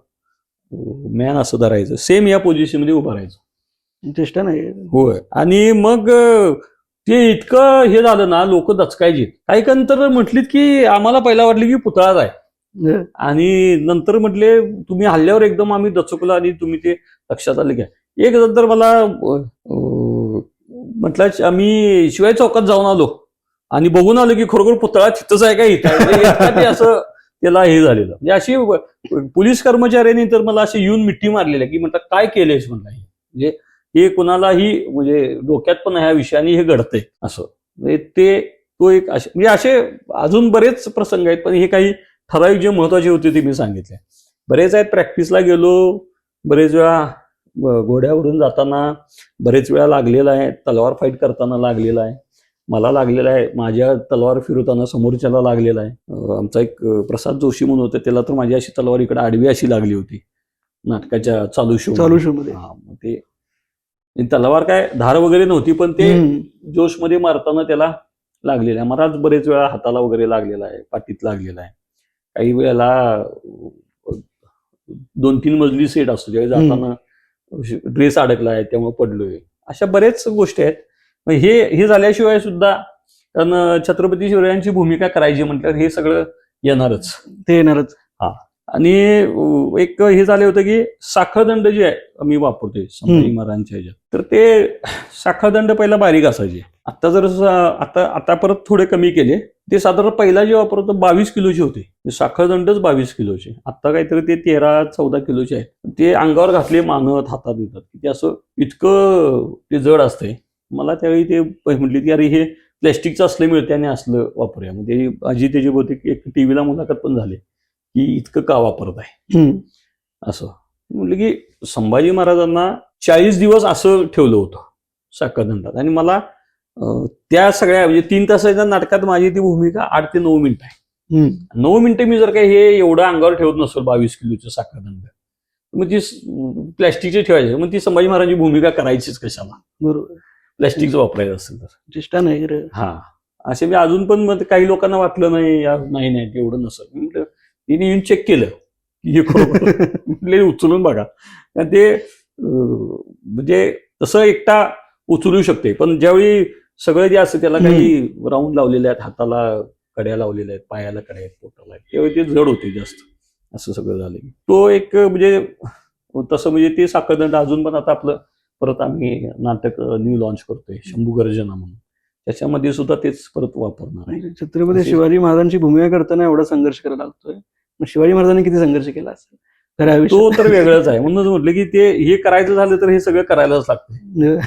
मॅन असं धरायचं, सेम या पोझिशन मध्ये उभं राहायचं. चेष्टा नाही. होय. आणि मग ते इतकं हे झालं ना, लोक दचकायची. काही नंतर म्हटलीत की आम्हाला पहिला वाटलं की पुतळाच आहे, आणि नंतर म्हटले तुम्ही हल्ल्यावर एकदम आम्ही दचकलो आणि तुम्ही ते लक्षात आले काय. एक नंतर मला म्हटलं आम्ही शिवाजी चौकात जाऊन आलो आणि बघून आलो की खरोखर पुतळा तिथंच आहे का इथं. ते असं त्याला हे झालेलं. म्हणजे अशी पोलीस कर्मचाऱ्यांनी तर मला असे येऊन मिठी मारलेल्या की म्हटलं काय केलंयस म्हटलं. म्हणजे हे कुणालाही म्हणजे डोक्यात पण ह्या विषयाने हे घडतंय असं. म्हणजे तो एक म्हणजे असे अजून बरेच प्रसंग आहेत, पण हे काही ठराविक जे महत्वाचे होते ते मी सांगितले. बरेच आहेत. प्रॅक्टिसला गेलो बरेच वेळा, घोड्यावरून जाताना बरेच वेळा लागलेला आहे, तलवार फाईट करताना लागलेला आहे, मला लागलेला आहे, माझ्या तलवार फिरवताना समोरच्याला लागलेला आहे. आमचा एक प्रसाद जोशी म्हणून होता, त्याला तर माझी अशी तलवार इकडे आडवी अशी लागली होती नाटकाच्या चालू शो मध्ये. मग ते तलवार काय धार वगैरे नव्हती, पण ते जोशमध्ये मारताना त्याला लागलेला आहे. मलाच बरेच वेळा हाताला वगैरे लागलेला आहे, पाठीत लागलेला आहे. काही वेळेला 2-3 मजली सेट असतो, ज्यावेळी जाताना ड्रेस अडकला आहे त्यामुळे पडलोय. अशा बरेच गोष्टी आहेत. हे झाल्याशिवाय सुद्धा, कारण छत्रपती शिवरायांची भूमिका करायची म्हटल्यावर हे सगळं येणारच. ते येणारच. हा. आणि एक हे झाले होतं की साखळदंड जे आहे मी वापरतोय संभाजी महाराजांच्या ह्याच्यात, तर ते साखळदंड पहिला बारीक असायचे. आता जर आता परत थोडे कमी केले. ते साधारण पहिला जे वापरतो 22 किलोचे होते, साखळदंडच 22 किलोचे. आता काहीतरी ते 13-14 किलोचे आहेत. ते अंगावर घातले, मानत हातात येतात, ते असं इतकं ते जड असतंय. मला त्यावेळी ते म्हटली की अरे हे प्लॅस्टिकचं असलं मिळते आणि असलं वापरूया. म्हणजे आजी त्याची बहुतेक एक टीव्हीला मुलाखत पण झाली की इतकं का वापरत आहे असं. म्हटलं की संभाजी महाराजांना 40 दिवस असं ठेवलं होतं साखळदंडात, आणि मला त्या सगळ्या म्हणजे 3 तासाच्या नाटकात माझी ती भूमिका 8 ते 9 मिनिटं आहे. 9 मिनिटं मी जर काही हे एवढं अंगावर ठेवत नसेल 22 किलोचं साखळदंड, मग ती प्लॅस्टिकचे ठेवायचे, मग ती संभाजी महाराजांची भूमिका करायचीच कशाला. बरोबर. प्लॅस्टिकचं वापरायचं असेल तर चेष्टा नाही. हा. असे मी अजून पण मग काही लोकांना वाटलं नाही एवढं नसेल. म्हटलं तिने येऊन चेक केलं की हे कुठले उचलून बघा. ते म्हणजे तसं एकटा उचलू शकते, पण ज्यावेळी सगळं जे असतं त्याला काही राऊंड लावलेले आहेत, हाताला कड्या लावलेल्या आहेत, पायाला कड्या आहेत, पोटाला आहेत, त्यावेळी ते जड होते जास्त. असं सगळं झालं. तो एक म्हणजे तसं म्हणजे ते साखळदंड अजून पण आता आपलं परत आम्ही नाटक न्यू लॉन्च करतोय शंभू गर्जना म्हणून, त्याच्यामध्ये सुद्धा तेच परत वापरणार आहे. छत्रपती शिवाजी महाराजांची भूमिका करताना एवढा संघर्ष करायला लागतोय. मग शिवाजी महाराजांनी किती संघर्ष केला असेल तो तर वेगळंच आहे. म्हणूनच म्हटलं की ते हे करायचं झालं तर हे सगळं करायलाच लागतं.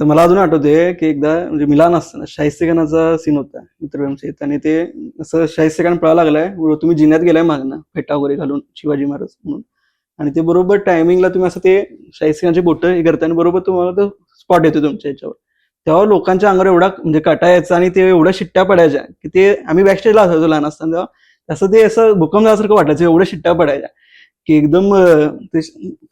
तर मला अजून आठवते की एकदा म्हणजे मी लहान असताना शाहिस्ते खानाचा सीन होता मित्रभांचे, आणि ते असं शाहिस्ते खान पळा लागलाय, तुम्ही जिन्यात गेलाय मागणं फेटा वगैरे घालून शिवाजी महाराज म्हणून, आणि ते बरोबर टायमिंगला तुम्ही असं ते शाहिस्ते खानची बोटं हे करता आणि बरोबर तुम्हाला तो स्पॉट येतो तुमच्या याच्यावर. तेव्हा लोकांच्या अंगावर एवढा म्हणजे काटा यायचा आणि ते एवढ्या शिट्ट्या पडायच्या की ते आम्ही बॅकस्टेजला असायचो लहान असताना तेव्हा, असं ते असं भूकंप झाल्यासारखं वाटायचं, एवढ्या शिट्ट्या पडायच्या की एकदम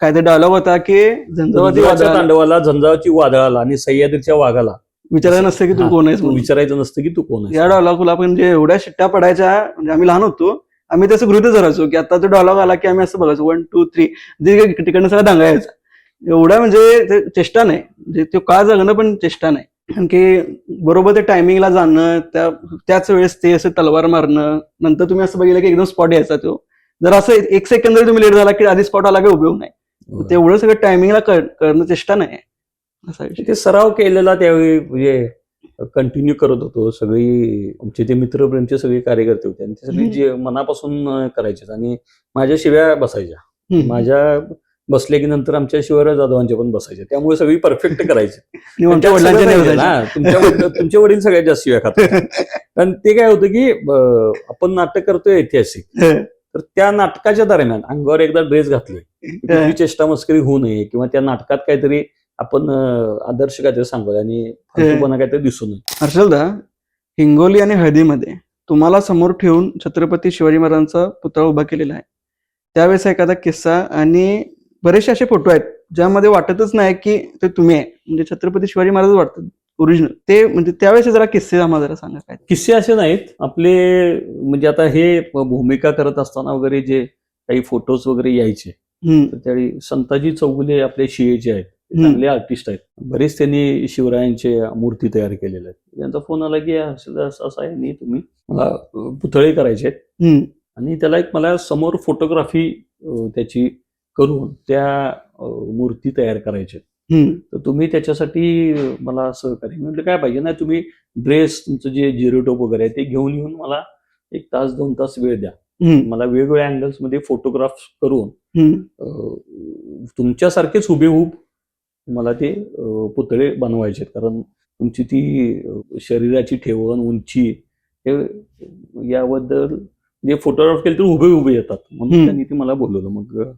काय ते डायलॉग होता की झंझावाती झंझावाच्या वादळाला तांडवाला, झंझावाची वादळाला आणि सह्याद्रीच्या वाघाला विचारायचं नसतं की तू हा, कोण आहेस तू म्हणून. विचारायचं नसतं की तू कोण या आहेस. डायलॉगला पण जे एवढ्या शिट्ट्या पडायच्या, म्हणजे आम्ही लहान होतो, आम्ही तसं गृहीतच धरायचो की आता तो डायलॉग आला की आम्ही असं बघायचो 1 2 3 तिकडनं सगळा दांगा यायचा. एवढा म्हणजे ते चेष्टा नाही, म्हणजे तो काळ जगणं पण चेष्टा नाही. आणखी बरोबर ते टायमिंगला जाणं, त्याच वेळेस ते असं तलवार मारणं, नंतर तुम्ही असं बघितलं की एकदम स्पॉट यायचा तो. जर असं 1 सेकंद जरी तुम्ही लेट झाला की आधी स्पॉट आला की उपयोग नाही. होय. तेवढं सगळं टायमिंगला करणं चेष्टा नाही असा विषय. ते सराव केलेला त्यावेळी म्हणजे कंटिन्यू करत होतो. सगळी आमचे ते मित्रप्रेमचे सगळे कार्यकर्ते होते आणि ते सगळी जे मनापासून करायचे आणि माझ्या शिव्या बसायच्या. माझ्या बसले की नंतर आमच्या शिवाय जाधवांच्या पण बसायच्या, त्यामुळे सगळी परफेक्ट करायची. निवांत वडिलांच्या नाही बसायचे. तुमच्या वडील सगळ्यात जास्त शिव्या खातात. कारण ते काय होतं की आपण नाटक करतोय ऐतिहासिक, तर त्या नाटकाच्या दरम्यान अंगावर एकदा ड्रेस घातले, कुठली चेष्टा मस्करी होऊ नये किंवा त्या नाटकात काहीतरी आपण आदर्श काहीतरी सांगूया आणि फालतूपणा काहीतरी दिसू नये. हर्षलदा, हिंगोली आणि हळदीमध्ये तुम्हाला समोर ठेवून छत्रपती शिवाजी महाराजांचा पुतळा उभा केलेला आहे. त्यावेळेस एखादा किस्सा आणि बरेचसे असे फोटो आहेत ज्यामध्ये वाटतच नाही की ते तुम्ही आहे, म्हणजे छत्रपती शिवाजी महाराज वाटतात ओरिजिनल ते, म्हणजे त्यावेळेस जरा किस्से आम्हाला जरा सांगा काय. किस्से असे नाहीत आपले, म्हणजे आता हे भूमिका करत असताना वगैरे जे काही फोटोज वगैरे यायचे, तर त्यावेळी संताजी चौगुले आपले शियेचे आहेत, चांगले आर्टिस्ट आहेत. बरेच त्यांनी शिवरायांचे मूर्ती तयार केलेल्या आहेत. त्यांचा फोन आला की असं आहे आणि तुम्ही मला पुतळे करायचे आहेत आणि त्याला एक मला समोर फोटोग्राफी त्याची करून त्या मूर्ती तयार करायच्या, तर तुम्ही त्याच्यासाठी मला सहकार्य. म्हणजे काय पाहिजे ना, तुम्ही ड्रेस तुमचं जे जिरोटोप वगैरे आहे ते घेऊन येऊन मला 1 तास 2 तास वेळ द्या. मला वेगवेगळ्या अँगल्स मध्ये फोटोग्राफ करून तुमच्यासारखेच हुबेहूब मला ते पुतळे बनवायचे, कारण तुमची ती शरीराची ठेवण, उंची याबद्दल जे फोटोग्राफ केले तर उभे येतात, म्हणून त्यांनी ते मला बोलवलं. मग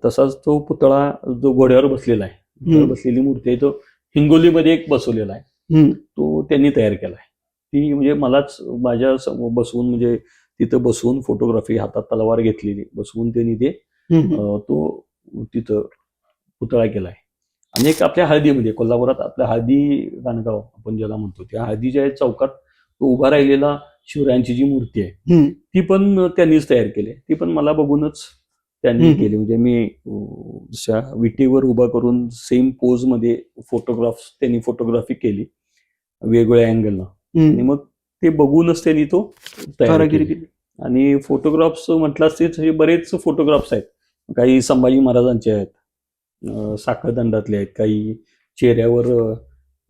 तसाच तो पुतळा जो घोड्यावर बसलेला आहे, घोड्यावर बसलेली मूर्ती आहे, तो हिंगोलीमध्ये एक बसवलेला आहे, तो त्यांनी तयार केलाय. ती म्हणजे मलाच माझ्या बसवून, म्हणजे तिथं बसवून फोटोग्राफी, हातात तलवार घेतलेली बसवून त्यांनी ते तो तिथं पुतळा केलाय. आणि एक आपल्या हळदीमध्ये, कोल्हापुरात आपल्या हळदी गाणगाव आपण ज्याला म्हणतो, त्या हळदीच्या चौकात तो उभा राहिलेला शिवरायांची जी मूर्ती आहे ती पण त्यांनीच तयार केली. ती पण मला बघूनच त्यांनी केली. म्हणजे मी जशा विटेवर उभा करून सेम पोज मध्ये त्यांनी फोटोग्राफी केली वेगवेगळ्या अँगलला, आणि मग ते बघूनच त्यांनी तो तयार केली. आणि फोटोग्राफ्स म्हटलं असते बरेच फोटोग्राफ्स आहेत. काही संभाजी महाराजांचे आहेत, साखळदंडातले आहेत, काही चेहऱ्यावर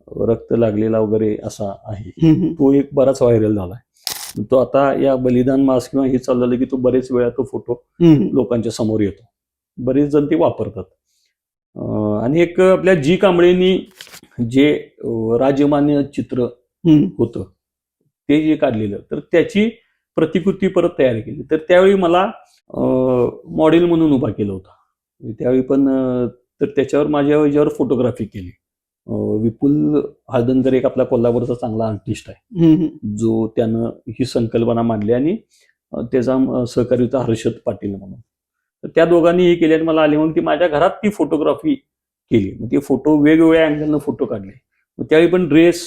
रक्त लागलेला वगैरे असा आहे, तो एक बराच व्हायरल झालाय. तो आता या बलिदान मास किंवा हे चाललेलं की तो बरेच वेळा तो फोटो लोकांच्या समोर येतो, बरेच जण ते वापरतात. आणि एक आपल्या जी कांबळेंनी जे राजमान्य चित्र होतं ते जे काढलेलं, तर त्याची प्रतिकृती परत तयार केली. तर त्यावेळी मला मॉडेल म्हणून उभा केलं होतं त्यावेळी पण, तर त्याच्यावर माझ्या याच्यावर फोटोग्राफी केली. विपुल हळदणकर एक आपला कोल्हापूरचा चांगला आर्टिस्ट आहे, जो त्यानं ही संकल्पना मांडली, आणि त्याचा सहकारी होता हर्षद पाटील म्हणून. तर त्या दोघांनी हे केले आणि मला आले म्हणून की माझ्या घरात ती फोटोग्राफी केली. मग ते फोटो वेगवेगळ्या अँगलनं फोटो काढले. मग त्यावेळी पण ड्रेस,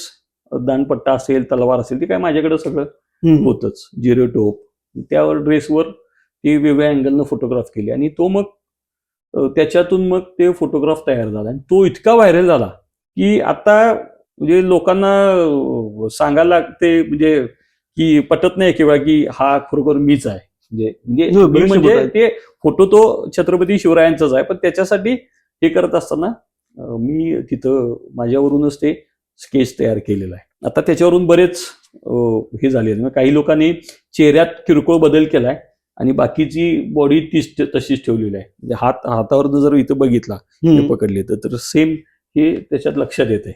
दानपट्टा असेल, तलवार असेल, ते काय माझ्याकडे सगळं होतच, जिरो टोप, त्यावर ड्रेसवर ती वेगवेगळ्या अँगलनं फोटोग्राफ केली. आणि तो मग त्याच्यातून मग ते फोटोग्राफ तयार झाला आणि तो इतका व्हायरल झाला की आता म्हणजे लोकांना सांगायला लागते, म्हणजे की पटत नाही किंवा की हा खरोखर मीच आहे. म्हणजे ते फोटो तो छत्रपती शिवरायांचाच आहे, पण त्याच्यासाठी हे करत असताना मी तिथं माझ्यावरूनच ते स्केच तयार केलेलं आहे. आता त्याच्यावरून बरेच हे झाले. काही लोकांनी चेहऱ्यात किरकोळ बदल केलाय आणि बाकीची बॉडी तशीच ठेवलेली आहे. म्हणजे हातावर जर इथं बघितला पकडले तर सेम हे त्याच्यात लक्षात येते.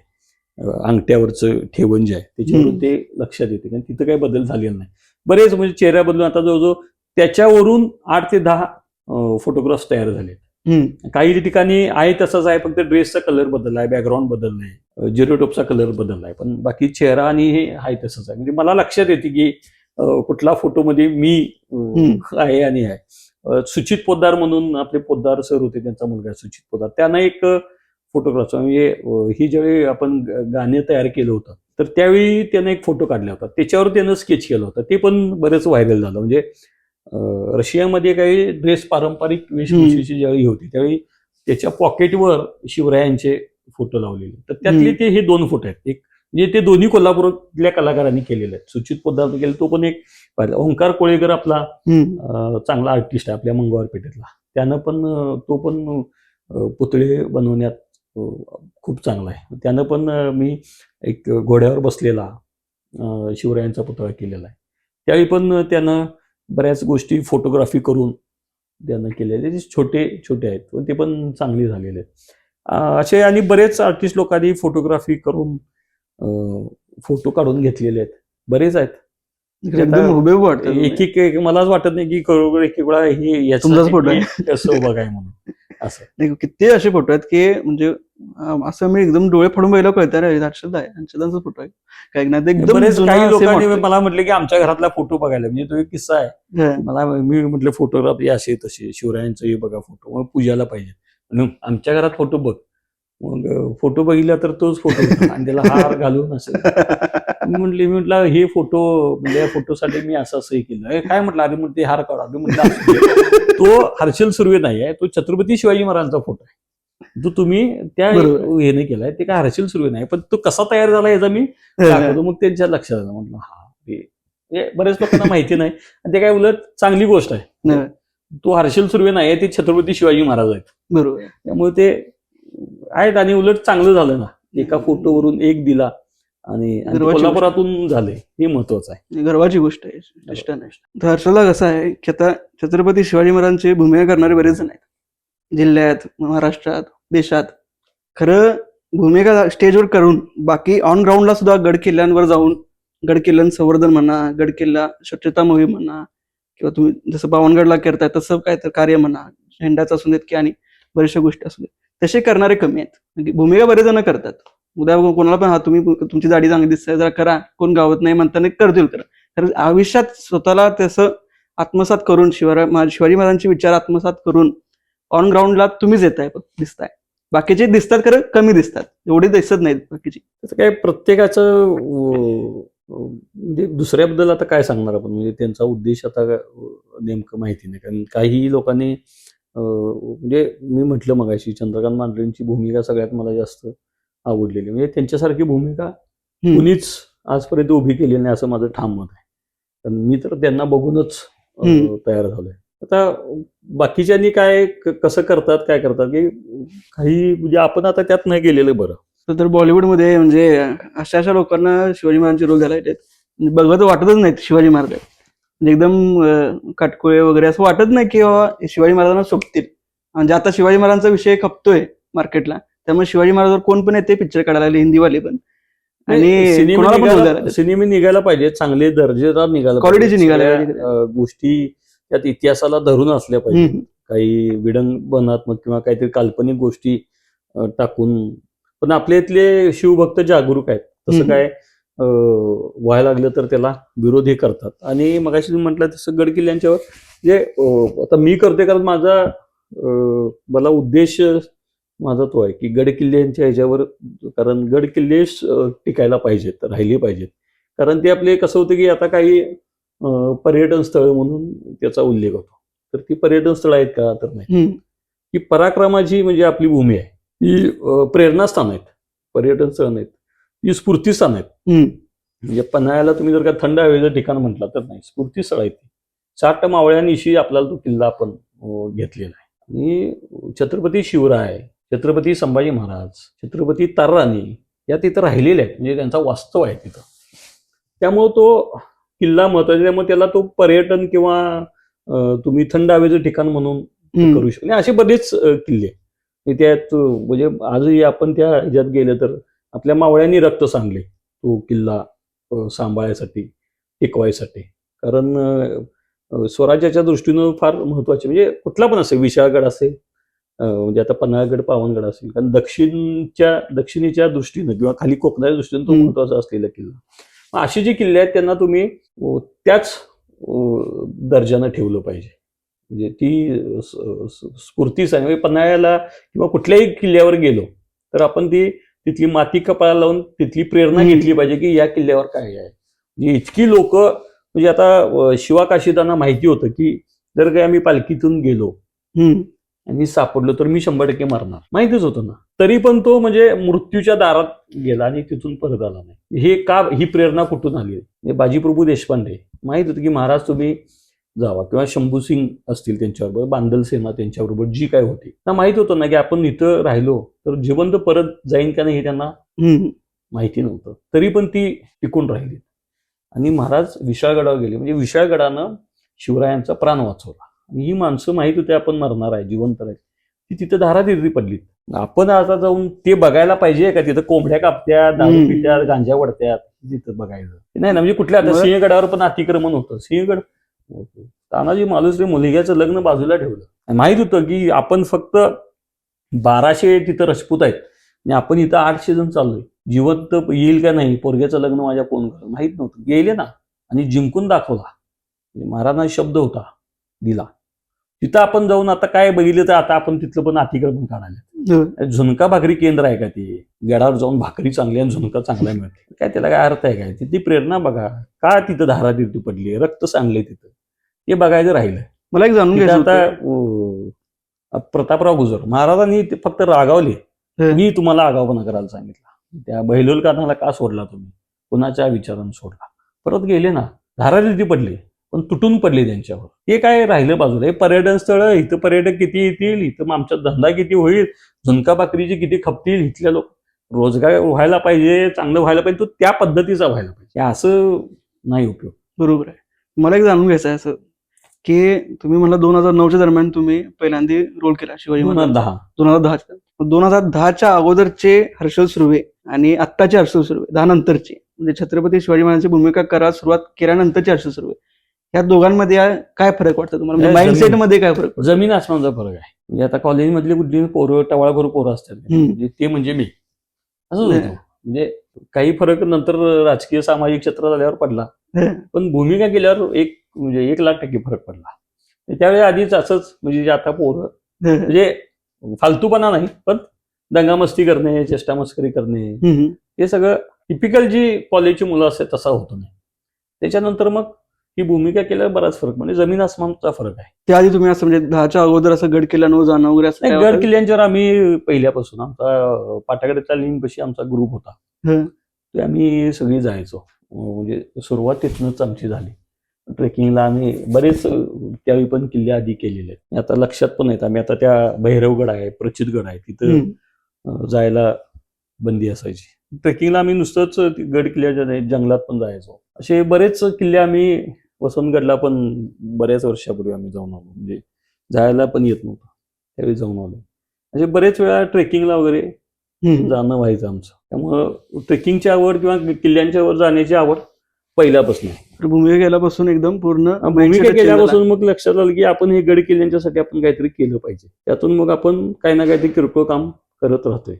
अंगठ्यावरचं ठेवण जे आहे त्याच्यावरून ते लक्षात येते, कारण तिथं काही बदल झालेला नाही. बरेच म्हणजे चेहऱ्या बदलून आता जवळजवळ त्याच्यावरून 8 ते 10 फोटोग्राफ्स तयार झाले. काही ठिकाणी आहे तसंच आहे, फक्त ड्रेसचा कलर बदललाय, बॅकग्राऊंड बदललाय, जिरोटोपचा कलर बदललाय, पण बाकी चेहरा आणि हे आहे तसंच आहे. म्हणजे मला लक्षात येते की कुठला फोटोमध्ये मी आहे आणि आहे. सुचित पोद्दार म्हणून आपले पोद्दार सर होते, त्यांचा मुलगा सुचित पोद्दार, त्यांना एक फोटोग्राफ म्हणजे ही ज्यावेळी आपण गाणे तयार केलं होतं तर त्यावेळी त्यानं एक फोटो काढला होता, त्याच्यावर त्यानं स्केच केलं होतं, ते पण बरेच व्हायरल झालं. म्हणजे रशियामध्ये काही ड्रेस पारंपरिक वेशभूषेची ज्यावेळी होती त्यावेळी त्याच्या पॉकेटवर शिवरायांचे फोटो लावलेले, तर त्यातले ते हे 2 फोटो आहेत. एक म्हणजे ते दोन्ही कोल्हापूरातल्या कलाकारांनी केलेले आहेत. सुचित पोद्दार केले, तो पण एक ओंकार कोळेकर आपला चांगला आर्टिस्ट आहे आपल्या मंगळवार पेठेतला, त्यानं पण तो पण पुतळे बनवण्यात खूप चांगला आहे. त्यानं पण मी एक घोड्यावर बसलेला शिवरायांचा पुतळा केलेला आहे, त्यावेळी पण त्यानं बऱ्याच गोष्टी फोटोग्राफी करून त्यानं केलेले, जे छोटे छोटे आहेत पण ते पण चांगले झालेले आहेत. असे आणि बरेच आर्टिस्ट लोकांनी फोटोग्राफी करून फोटो काढून घेतलेले आहेत, बरेच आहेत. एकदम हुबेहूब वाटतं. एक मलाच वाटत नाही की खरोखर एक वेळा हे तुमचाच फोटो आहे. कसं बघाय म्हणून असं. नाही, किती असे फोटो आहेत की म्हणजे असं मी एकदम डोळे फाडून बघितलं कळतं रे हर्षद आहे, हर्षदांचा फोटो आहे काय ना, ते एकदम बरेच जुना काही same लोकांनी वाटतं. मला म्हटले की आमच्या घरातला फोटो बघायला, म्हणजे तो एक किस्सा आहे. हं. मला मी म्हटलं फोटोग्राफी असे तसे शिवरायांचं हे बघा फोटो, मग पूजाला पाहिजे म्हणून आमच्या घरात फोटो बघ. मग फोटो बघितला तर तोच फोटो आणि त्याला हार घालून असं मी म्हटलं हे फोटो म्हणजे या फोटोसाठी मी असं असंही केलं. काय म्हटलं, अरे म्हटलं ते हार काढा. म्हटलं तो हर्षल सुर्वे नाही आहे, तो छत्रपती शिवाजी महाराजांचा फोटो आहे, जो तुम्ही त्या बरोबर. हेने केलाय, ते काय हर्षल सुर्वे नाही, पण तो कसा तयार झाला याचा मी दाखवतो. मग त्यांच्या लक्षात आलं, म्हटलं हा हे बऱ्याच लोकांना माहिती नाही आणि ते काय उलट चांगली गोष्ट आहे. नाही, तो हर्षल सुर्वे नाही आहे, ते छत्रपती शिवाजी महाराज आहेत. बरोबर. त्यामुळे ते आहेत आणि उलट चांगलं झालं ना, एका फोटोवरून एक दिला आणि गर्वाची कोल्हापुरातून झाले, हे महत्वाचं आहे. गर्वाची गोष्ट आहे, इष्ट नाही. तर हर्षला कसं आहे की आता छत्रपती शिवाजी महाराजांची भूमिका करणारे बरेच जण आहेत जिल्ह्यात, महाराष्ट्रात, देशात. खरं भूमिका स्टेजवर करून बाकी ऑन ग्राउंडला सुद्धा गड किल्ल्यांवर जाऊन गड किल्ल्यां संवर्धन म्हणा, गड किल्ला स्वच्छता मोहीम म्हणा, किंवा तुम्ही जसं पावनगडला करताय तसं काय तर कार्य म्हणा, झेंडाचं असू देत की आणि बऱ्याचशा गोष्टी असू देत, तसे करणारे कमी आहेत. म्हणजे भूमिका बरेच जण करतात. उद्या कोणाला पण हा तुम्ही तुमची दाढी चांगली दिसते जरा करा, कोण गावत नाही म्हणताना करतील करा. तर आयुष्यात स्वतःला तसं आत्मसात करून शिवाजी महाराजांचे विचार आत्मसात करून ऑन ग्राउंडला तुम्हीच येताय दिसताय. बाकीचे दिसतात खरं कमी दिसतात, एवढे दिसत नाहीत बाकीचे. त्याचं काय प्रत्येकाचं म्हणजे दुसऱ्याबद्दल आता काय सांगणार आपण, म्हणजे त्यांचा उद्देश आता नेमकं माहिती नाही. कारण काही लोकांनी म्हणजे मी म्हटलं मगाशी चंद्रकांत मांढरेंची भूमिका सगळ्यात मला जास्त आवडलेली, म्हणजे त्यांच्यासारखी भूमिका कुणीच आजपर्यंत उभी केली नाही असं माझं ठाम मत आहे. कारण मी तर त्यांना बघूनच तयार झालोय. आता बाकीच्यांनी काय कसं करतात काय करतात की काही म्हणजे आपण आता त्यात नाही गेलेलं बरं. तर बॉलिवूडमध्ये म्हणजे अशा लोकांना शिवाजी महाराजांचे रोल झाले आहेत, म्हणजे बघत वाटतच नाहीत शिवाजी महाराज आहेत. म्हणजे एकदम काटकोळे वगैरे असं वाटत नाही की बाबा शिवाजी महाराजांना सोबतील. म्हणजे आता शिवाजी महाराजांचा विषय खपतोय मार्केटला, त्यामुळे शिवाजी महाराजांवर कोण पण येते पिक्चर काढायला, हिंदीवाले पण. आणि सिनेमे निघायला पाहिजे, चांगले दर्जेदार निघायला, क्वालिटीचे निघायला पाहिजे, गोष्टी त्यात इतिहासाला धरून असल्या पाहिजे, काही विडंबनात्मक किंवा काहीतरी काल्पनिक गोष्टी टाकून. पण आपल्या इथले शिवभक्त जागरूक आहेत, तसं काय व्हायला लागलं तर त्याला विरोध हे करतात. आणि मगाशी तुम्ही म्हटलं तसं गड किल्ल्यांच्यावर जे आता मी करते, कारण मला उद्देश माझा तो आहे की गड किल्ल्यांच्या ह्याच्यावर, कारण गड किल्ले टिकायला पाहिजेत, राहिले पाहिजेत. कारण ते आपले कसं होतं की आता काही पर्यटन स्थळ म्हणून त्याचा उल्लेख होतो, तर ती पर्यटन स्थळ आहेत का, तर नाही. ही पराक्रमाची म्हणजे आपली भूमी आहे, ही प्रेरणास्थान आहेत, पर्यटन स्थळ नाहीत, ही स्फूर्तीस्थान आहेत. म्हणजे पन्हाळ्याला तुम्ही जर का थंड हवेचं ठिकाण म्हटलं तर नाही, स्फूर्तीस्थळ आहे ती. 60 मावळ्यांनिशी आपल्याला तो किल्ला आपण घेतलेला आहे. आणि छत्रपती शिवराय, छत्रपती संभाजी महाराज, छत्रपती ताराराणी या तिथं राहिलेल्या आहेत, म्हणजे त्यांचा वास्तव आहे तिथं. त्यामुळं तो किल्ला महत्वाचा, त्यामुळे त्याला तो पर्यटन किंवा तुम्ही थंड हवेचं ठिकाण म्हणून करू शकतो. असे बरेच किल्ले त्यात, म्हणजे आजही आपण त्या ह्याच्यात गेलं तर आपल्या मावळ्यांनी रक्त सांडले तो किल्ला सांभाळायसाठी, टिकवायसाठी. कारण स्वराज्याच्या दृष्टीनं फार महत्वाचे, म्हणजे कुठला पण असेल, विशाळगड असेल, म्हणजे आता पन्हाळगड, पावनगड असेल, कारण दक्षिणेच्या दृष्टीनं किंवा खाली कोकणाच्या दृष्टीनं तो महत्वाचा असलेला किल्ला. असे जे किल्ले आहेत त्यांना तुम्ही त्याच दर्जानं ठेवलं पाहिजे. म्हणजे ती स्फूर्तीच आहे. म्हणजे पन्हाळ्याला किंवा कुठल्याही किल्ल्यावर गेलो तर आपण ती तिथली माती कपाळाला लावून तिथली प्रेरणा घेतली पाहिजे की या किल्ल्यावर काय आहे. म्हणजे इतकी लोक, म्हणजे आता शिवाकाशीदांना माहिती होतं की जर काही आम्ही पालखीतून गेलो आणि सापडलो तर मी 100% मरणार, माहितीच होतं ना. तरी पण तो म्हणजे मृत्यूच्या दारात गेला आणि तिथून परत आला नाही. हे का, ही प्रेरणा कुठून आली? बाजीप्रभू देशपांडे माहित होतं की महाराज तुम्ही जावा, किंवा शंभू सिंग असतील त्यांच्याबरोबर, बांदल सेना त्यांच्याबरोबर जी काय होती, ना माहित होतं ना की आपण इथं राहिलो तर जिवंत परत जाईन का नाही हे त्यांना माहिती नव्हतं. तरी पण ती टिकून राहिली आणि महाराज विशाळगडावर गेले. म्हणजे विशाळगडानं शिवरायांचा प्राण वाचवला. आणि ही माणसं माहित होती आपण मरणार आहे, जिवंत आहे, ती तिथं धारातीर्थी पडली. आपण आता जाऊन ते बघायला पाहिजे का? तिथं कोंबड्या कापत्यात, दारू पित्यात, गांजा वडत्यात, तिथं बघायचं नाही ना. म्हणजे कुठल्या, आता सिंहगडावर पण अतिक्रमण होतं. सिंहगड, तानाजी मालुसरे मुलग्याचं लग्न बाजूला ठेवलं. माहित होतं की आपण फक्त 1200 तिथं राजपूत आहेत आणि आपण इथं 800 जण चाललोय. जिवंत येईल का नाही, पोरग्याचं लग्न माझ्या कोण करत, माहित नव्हतं. गेले ना आणि जिंकून दाखवला. महाराजांना शब्द होता दिला. तिथं आपण जाऊन आता काय बघितलं तर आता आपण तिथलं पण अतिक्रमण काढायला. झुणका भाकरी केंद्र आहे का ते? गडावर जाऊन भाकरी चांगली आणि झुणका चांगला मिळते काय? त्याला काय अर्थ आहे काय? तिथली प्रेरणा बघा. का तिथं धारातीर्थी पडली, रक्त सांडले तिथं, हे बघायचं राहिलं. मला एक जाणून घ्यायचं आता प्रतापराव गुजर महाराजांनी फक्त रागावले, मी तुम्हाला आगावपणा करायला सांगितलं. त्या बहिलोलकानाला का सोडला तुम्ही? कुणाच्या विचारानं सोडला? परत गेले ना, धारातीर्थी पडले पण तुटून पडले त्यांच्यावर. हे काय राहिलं बाजूला? हे पर्यटन स्थळ, इथं पर्यटक किती येतील, इथं आमचा धंदा किती होईल, झुणका भाकरीची किती खपतील, इथल्या लोक रोजगार व्हायला पाहिजे, चांगलं व्हायला पाहिजे, तो त्या पद्धतीचा व्हायला पाहिजे. असं नाही उपयोग. बरोबर आहे. मला एक जाणून घ्यायचं आहे असं की तुम्ही म्हणला 2009च्या दरम्यान तुम्ही पहिल्यांदा रोल केला शिवाजी महाराज. 2010च्या अगोदरचे हर्षल सुर्वे आणि आत्ताचे हर्षल सुर्वे, 10 नंतरचे, म्हणजे छत्रपती शिवाजी महाराजांची भूमिका करायला सुरुवात केल्यानंतरचे हर्षल सुर्वे, या दोघांमध्ये काय फरक वाटतं तुम्हाला? माइंडसेट मध्ये काय फरक? जमीन आसमानचा फरक आहे. म्हणजे आता कॉलेजमधली कुठली पोरं, टवाळखोर पोरं असतात, ते म्हणजे मी असंच होतो. म्हणजे काही फरक नंतर राजकीय सामाजिक क्षेत्रात आल्यावर पडला, पण भूमिका केल्यावर म्हणजे 1,00,000% फरक पडला. त्यावेळी आधीच असंच, म्हणजे आता पोरं म्हणजे फालतूपणा नाही, पण दंगामस्ती करणे, चेष्टामस्करी करणे, हे सगळं टिपिकल जी कॉलेजची मुलं असतात तसा होतो नाही. त्याच्यानंतर मग ही भूमिका केल्यावर बराच फरक, म्हणजे जमीन आसमानचा फरक आहे. त्याआधी तुम्ही असं म्हणजे 10च्या अगोदर असं गड किल्ल्यांवर जाणं वगैरे असं? गड किल्ल्यांच्यावर आम्ही पहिल्यापासून, आमचा पाटागडच्या लिंकपाशी आमचा ग्रुप होता, ते आम्ही सगळी जायचो. म्हणजे सुरुवात तिथूनच आमची झाली. ट्रेकिंगला आम्ही बरेच त्यावेळी पण किल्ले आधी केलेले आहेत. आता लक्षात पण आहेत. आम्ही आता त्या भैरवगड आहे, प्रचितगड आहे, तिथं जायला बंदी असायची. ट्रेकिंगला आम्ही नुसतंच गड किल्ल्याच्या जंगलात पण जायचो. असे बरेच किल्ले आम्ही, वसंतगडला पण बऱ्याच वर्षापूर्वी आम्ही जाऊन आलो. म्हणजे जायला पण येत नव्हतं, त्यावेळी जाऊन आलो. म्हणजे बरेच वेळा ट्रेकिंगला वगैरे जाणं व्हायचं आमचं. त्यामुळं ट्रेकिंगची आवड किंवा किल्ल्यांच्यावर जाण्याची आवड पहिल्यापासून. भूमिका केल्यापासून एकदम पूर्ण भूमिका केल्यापासून मग लक्षात आलं की आपण हे गड किल्ल्यांच्यासाठी आपण काहीतरी केलं पाहिजे. त्यातून मग आपण काही ना काहीतरी किरकोळ काम करत राहतोय.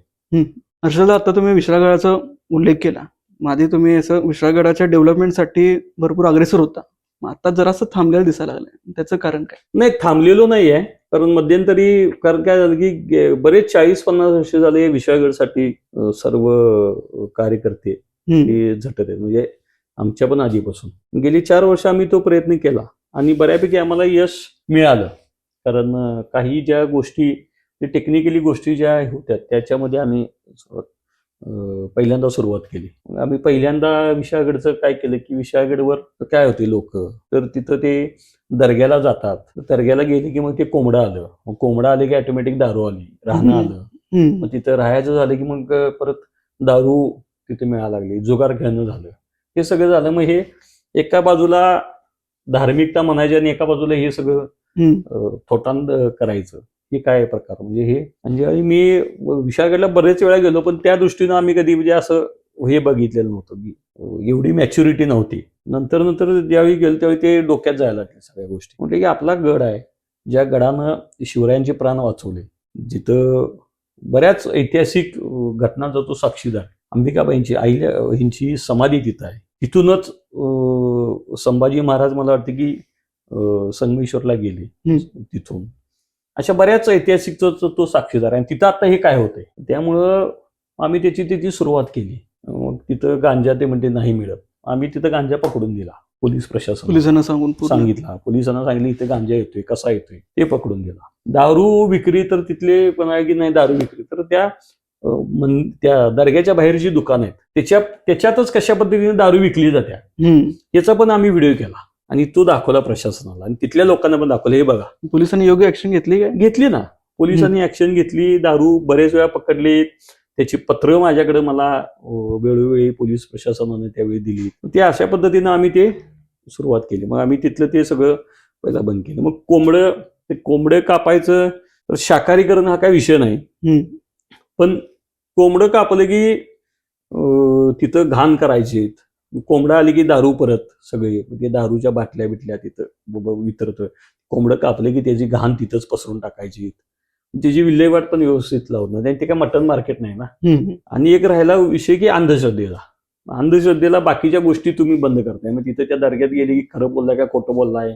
हर्षल, आता तुम्ही विशाळगडाचा उल्लेख केला. आधी तुम्ही असं विशाळगडाच्या डेव्हलपमेंटसाठी भरपूर अग्रेसर होता, आता जरासं थांबलेलं दिसायला लागलंय, त्याचं कारण काय? नाही, थांबलेलो नाही आहे. कारण मध्यंतरी कारण काय झालं की बरेच 40-50 वर्ष झाले विशाळगडसाठी सर्व कार्यकर्ते झटत आहेत. म्हणजे आमच्या पण आधीपासून गेली 4 वर्ष आम्ही तो प्रयत्न केला आणि बऱ्यापैकी आम्हाला यश मिळालं. कारण काही ज्या गोष्टी, टेक्निकली गोष्टी ज्या होत्या त्याच्यामध्ये आम्ही पहिल्यांदा सुरुवात केली. आम्ही पहिल्यांदा विशाळगडचं काय केलं की विशाळगडवर काय होते लोक, तर तिथं ते दर्ग्याला जातात. दर्ग्याला गेले की मग ते कोंबडं आलं, मग कोंबडं आले की ऑटोमॅटिक दारू आली, राहणं आलं. मग तिथं राहायचं झालं की मग परत दारू तिथे मिळायला लागली, जुगार खेळणं झालं, हे सगळं झालं. मग हे एका बाजूला धार्मिकता म्हणायची आणि एका बाजूला हे सगळं थोटांड करायचं, हे काय प्रकार? म्हणजे हे, म्हणजे मी विशाळगडला बरेच वेळा गेलो, पण त्या दृष्टीनं आम्ही कधी म्हणजे असं हे बघितलेलं नव्हतं की एवढी मॅच्युरिटी नव्हती. नंतर ज्यावेळी गेलो त्यावेळी ते डोक्यात जायला लागले सगळ्या गोष्टी. म्हणजे की आपला गड आहे, ज्या गडानं शिवरायांचे प्राण वाचवले, जिथं बऱ्याच ऐतिहासिक घटनांचा तो साक्षीदार, अंबिकाबाईंची हिंची समाधी तिथं आहे. तिथूनच संभाजी महाराज मला वाटतं की संगमेश्वरला गेले हम्म. तिथून. अशा बऱ्याच ऐतिहासिक तो साक्षीदार आहे. आणि तिथं आता हे काय होतंय त्यामुळं आम्ही त्याची सुरुवात केली. मग तिथं गांजा ते म्हणजे नाही मिळत. आम्ही तिथं गांजा पकडून दिला. पोलीस प्रशासन पोलिसांना सांगून पूर्ण. सांगितला, पोलिसांना सांगितलं इथे गांजा येतोय, कसा येतोय ते पकडून दिला. दारू विक्री तर तिथले पण आहे की नाही दारू विक्री, तर त्या दर्ग्याच्या बाहेर जी दुकान आहेत त्याच्यातच कशा पद्धतीने दारू विकली जाते याचा पण आम्ही व्हिडिओ केला आणि तो दाखवला प्रशासनाला आणि तिथल्या लोकांना पण दाखवलं. हे बघा, पोलिसांनी योग्य ऍक्शन घेतली काय? घेतली ना, पोलिसांनी ऍक्शन घेतली. दारू बरेच वेळा पकडली. त्याची पत्र माझ्याकडे मला वेळोवेळी पोलीस प्रशासनाने त्यावेळी दिली. ते अशा पद्धतीनं आम्ही ते सुरुवात केली. मग आम्ही तिथलं ते सगळं पहिला बंद केलं. मग कोंबडं कापायचं तर शाकाहारीकरण हा काय विषय नाही, पण कोंबडं कापलं की तिथं घाण करायची. कोंबडा आली की दारू परत सगळे ते दारूच्या बाटल्या बिटल्या तिथं वितरतोय. कोंबडं कापलं की त्याची घाण तिथंच पसरून टाकायची. त्याची विल्हेवाट पण व्यवस्थित लावणं, ते काय मटन मार्केट नाही ना. आणि एक राहिला विषय की अंधश्रद्धेला बाकीच्या गोष्टी तुम्ही बंद करताय. मग तिथं त्या दर्ग्यात गेली की खरं बोललाय का खोटं बोललाय,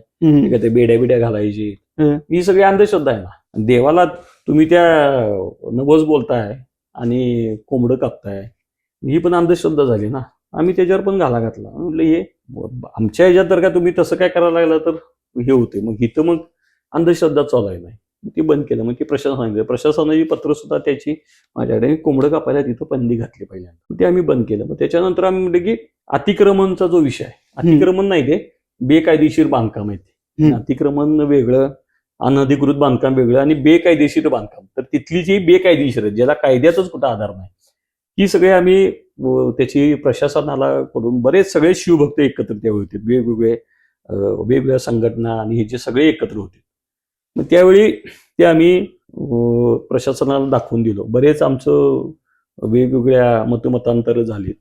ते बेड्या घालायची, ही सगळी अंधश्रद्धा आहे ना. देवाला तुम्ही त्या नवस बोलताय आणि कोंबडं कापताय, ही पण अंधश्रद्धा झाली ना. आम्ही त्याच्यावर पण घाला घातला. म्हटलं हे आमच्या ह्याच्यात तर का तुम्ही तसं काय करायला लागलं तर हे होते. मग इथं मग अंधश्रद्धा चालू नाही, ती बंद केलं. मग ती प्रशासनाची पत्र सुद्धा त्याची माझ्याकडे कोंबडं कापायला तिथं बंदी घातली पहिल्यांदा. ते आम्ही बंद केलं. मग त्याच्यानंतर आम्ही म्हटलं की अतिक्रमणचा जो विषय आहे, अतिक्रमण नाही ते बेकायदेशीर बांधकाम आहे. ते अतिक्रमण वेगळं, अनधिकृत बांधकाम वेगळं आणि बेकायदेशीर बांधकाम. तर तिथली जी बेकायदेशीर आहे, ज्याला कायद्यातच कुठं आधार नाही, ही सगळे आम्ही त्याची प्रशासनाला कडून बरेच सगळे शिवभक्त एकत्र त्यावेळी होते. वेगवेगळ्या संघटना आणि हे जे सगळे एकत्र होते. मग त्यावेळी ते आम्ही प्रशासनाला दाखवून दिलो. बरेच आमचं वेगवेगळ्या मतमतांतर झालीत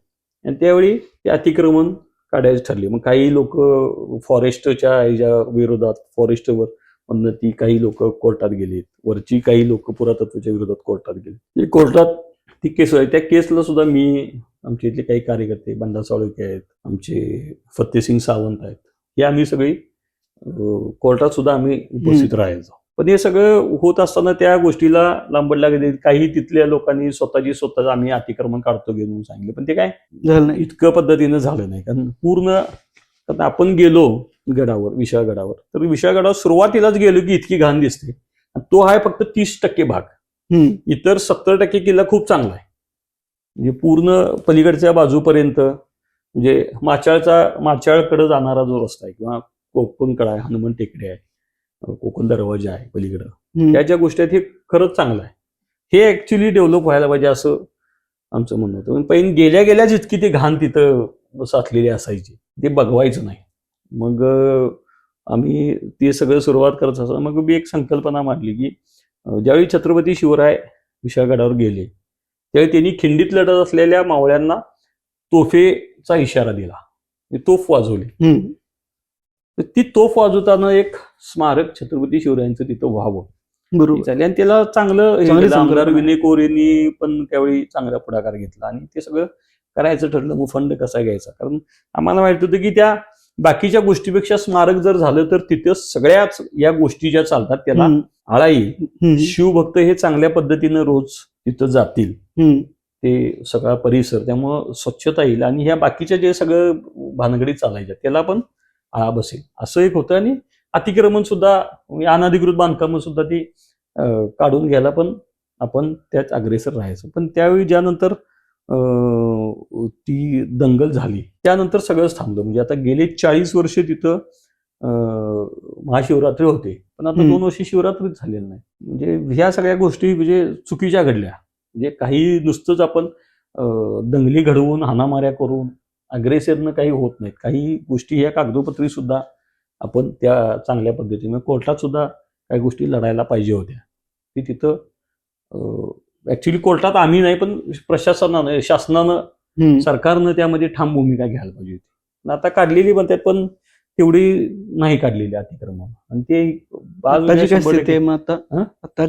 आणि त्यावेळी ते अतिक्रमण काढायचं ठरले. मग काही लोक फॉरेस्टच्या ह्याच्या विरोधात, फॉरेस्टवर म्हणून ती काही लोक कोर्टात गेलीत. वरची काही लोक पुरातत्वाच्या विरोधात कोर्टात गेले. कोर्टात ती केस आहे. त्या केसला सुद्धा मी, आमच्या इथले काही कार्यकर्ते, बंडा साळुंखे आहेत, आमचे फतेसिंग सावंत आहेत, हे आम्ही सगळी कोर्टात सुद्धा आम्ही उपस्थित राहायचो. पण हे सगळं होत असताना त्या गोष्टीला लांबड लागली. काही तिथल्या लोकांनी स्वतः आम्ही अतिक्रमण काढतो घेऊन सांगितलं, पण ते काय झालं नाही. इतकं पद्धतीनं झालं नाही. कारण पूर्ण आपण गेलो गडावर, विशाळगडावर, तर विशाळगडावर सुरुवातीलाच गेलो की इतकी घाण दिसते. तो आहे फक्त 30% भाग, इतर 70% किल्ला खूप चांगला आहे. म्हणजे पूर्ण पलीकडच्या बाजूपर्यंत, म्हणजे माचाळकडे जाणारा जो रस्ता आहे किंवा कोकणकडा आहे, हनुमान टेकडी आहे, कोकण दरवाजा आहे पलीकडं, त्या ज्या गोष्टी आहेत हे खरंच चांगलं आहे. हे ऍक्च्युली डेव्हलप व्हायला पाहिजे असं आमचं म्हणणं होतं. पण पहिली गेल्या जितकी ती घाण तिथं साचलेली असायची ते बघवायचं नाही. मग आम्ही ते सगळं सुरुवात करत असतो. मग मी एक संकल्पना मांडली की ज्यावेळी छत्रपती शिवराय विशाळगडावर गेले त्यावेळी त्यांनी खिंडीत लढत असलेल्या मावळ्यांना तोफेचा इशारा दिला, तोफ वाजवली. तर ती तोफ वाजवताना एक स्मारक छत्रपती शिवरायांचं तिथं व्हावं, बरोबर. आणि त्याला चांगलं आमदार विनय कोरेंनी पण त्यावेळी चांगला पुढाकार घेतला आणि ते सगळं करायचं ठरलं. मग फंड कसा घ्यायचा, कारण आम्हाला माहित होतं की त्या बाकीच्या गोष्टीपेक्षा स्मारक जर झालं तर तिथं सगळ्याच या गोष्टी ज्या चालतात त्याला आळा येईल. शिवभक्त हे चांगल्या पद्धतीनं रोज तिथं जातील, ते सगळा परिसर, त्यामुळं स्वच्छता येईल आणि ह्या बाकीच्या जे सगळं भानगडी चालायच्या त्याला पण आळा बसेल असं एक होतं. आणि अतिक्रमण सुद्धा, अनधिकृत बांधकाम सुद्धा ती काढून घ्यायला पण आपण त्यात अग्रेसर राहायचं. पण त्यावेळी ज्यानंतर ती दंगल झाली त्यानंतर सगळंच थांबलं. म्हणजे आता गेले 40 वर्ष तिथं महाशिवरात्री होते, पण आता 2 वर्षी शिवरात्रीच झालेलं नाही. म्हणजे ह्या सगळ्या गोष्टी म्हणजे चुकीच्या घडल्या. म्हणजे काही नुसतंच आपण दंगली घडवून हाणामाऱ्या करून अग्रेसरनं काही होत नाहीत. काही गोष्टी ह्या कागदोपत्री सुद्धा आपण त्या चांगल्या पद्धतीने कोर्टात सुद्धा काही गोष्टी लढायला पाहिजे होत्या. ती तिथं ऍक्च्युली कोर्टात आम्ही नाही पण प्रशासनानं, शासनानं, सरकारनं त्यामध्ये ठाम भूमिका घ्यायला पाहिजे होती. आता काढलेली म्हणतात पण तेवढी नाही काढलेली अतिक्रमण. आणि ते आताची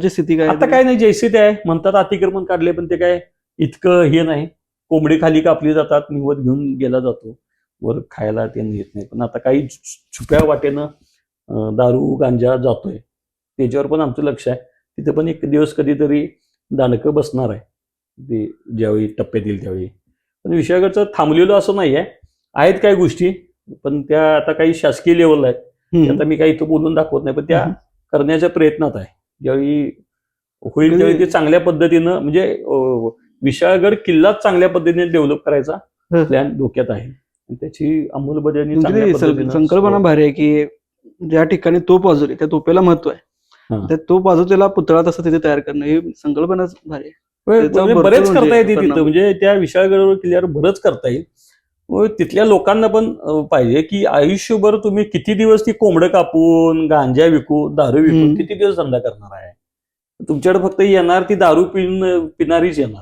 स्थिती काय, आता काय नाही, जैसे ते आहे म्हणतात अतिक्रमण काढले, पण ते काय इतकं हे नाही. कोंबडी खाली कापली जातात, निवत घेऊन गेला जातो, वर खायला ते येत नाही. पण आता काही छुप्या वाटेनं दारू गांजा जातोय त्याच्यावर पण आमचं लक्ष आहे. तिथे पण एक दिवस कधीतरी दांडकं बसणार आहे ते ज्यावेळी टप्प्यात येईल त्यावेळी. पण विषयाकडचं थांबलेलो असं नाही आहे, आहेत काही गोष्टी पण त्या आता काही शासकीय लेवलला आहेत. हम्म. आता मी काही इथं बोलून दाखवत नाही, पण त्या हम्म. करण्याच्या प्रयत्नात आहे. ज्यावेळी होईल त्यावेळी ते चांगल्या पद्धतीनं म्हणजे विशाळगड किल्लाच चांगल्या पद्धतीने डेव्हलप करायचा प्लॅन डोक्यात आहे. आणि त्याची अंमलबजावणी चांगल्या तुमची पद्धतीनं संकल्पना भारी आहे की ज्या ठिकाणी तोप वाजवली त्या तोपेला महत्व आहे, हा. त्या तोप वाजवतेला पुतळा तसं तिथे तयार करणं ही संकल्पनाच भारी आहे. त्याचा म्हणजे भरपूर बरेच म्हणजे करता येते परिणाम. तिथं, म्हणजे त्या विशाळगड किल्ल्यावर बरंच करता येईल. व तिथल्या लोकांना पण पाहिजे की आयुष्यभर तुम्ही किती दिवस ती कोंबडं कापून गांजा विकून दारू विकून किती दिवस धंदा करणार आहे. तुमच्याकडे फक्त येणार ती दारू पिणारीच येणार.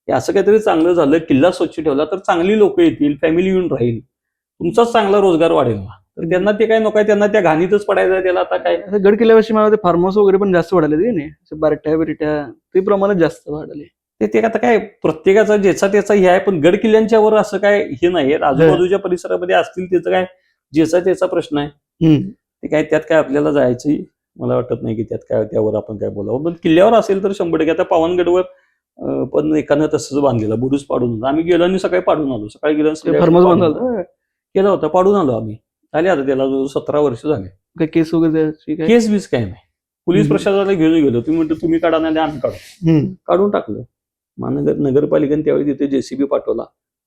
हे असं काहीतरी चांगलं झालं, किल्ला स्वच्छ ठेवला तर चांगली लोक येतील, फॅमिली येऊन राहील, तुमचाच चांगला रोजगार वाढेल ना. तर त्यांना ते काय नको आहे, त्यांना त्या घाणीतच पडायचं आहे. त्याला आता काय गड किल्ल्यापाशी मला ते फार्म हाऊस वगैरे पण जास्त वाढाले नाही, बारट्या बिरट्या ते प्रमाणात जास्त वाढले. ते आता काय प्रत्येकाचा ज्याचा त्याचा हे आहे, पण गड किल्ल्यांच्या वर असं काय हे नाही. आजूबाजूच्या परिसरामध्ये असतील त्याचं काय ज्याचा त्याचा प्रश्न आहे. ते काय त्यात काय आपल्याला जायची मला वाटत नाही की त्यात काय त्यावर आपण काय बोलावं. पण किल्ल्यावर असेल तर 100%. आता पावनगडवर पण एकानं तसंच बांधलेलं बुरुज पाडून आम्ही गेलो आणि सकाळी पाडून आलो. सकाळी गेलो फार्म हाऊस बांधला केला होता, पाडून आलो आम्ही. झाले आता त्याला 17 वर्ष झाले. काय केस वगैरे केस बीस काय नाही. पोलीस प्रशासनाला घेऊन गेलो, तुम्ही म्हणतो तुम्ही काढा नाही आम्ही काढू, काढून टाकलं. नगरपालिकेने त्यावेळी तिथे जेसीबी पाठवला.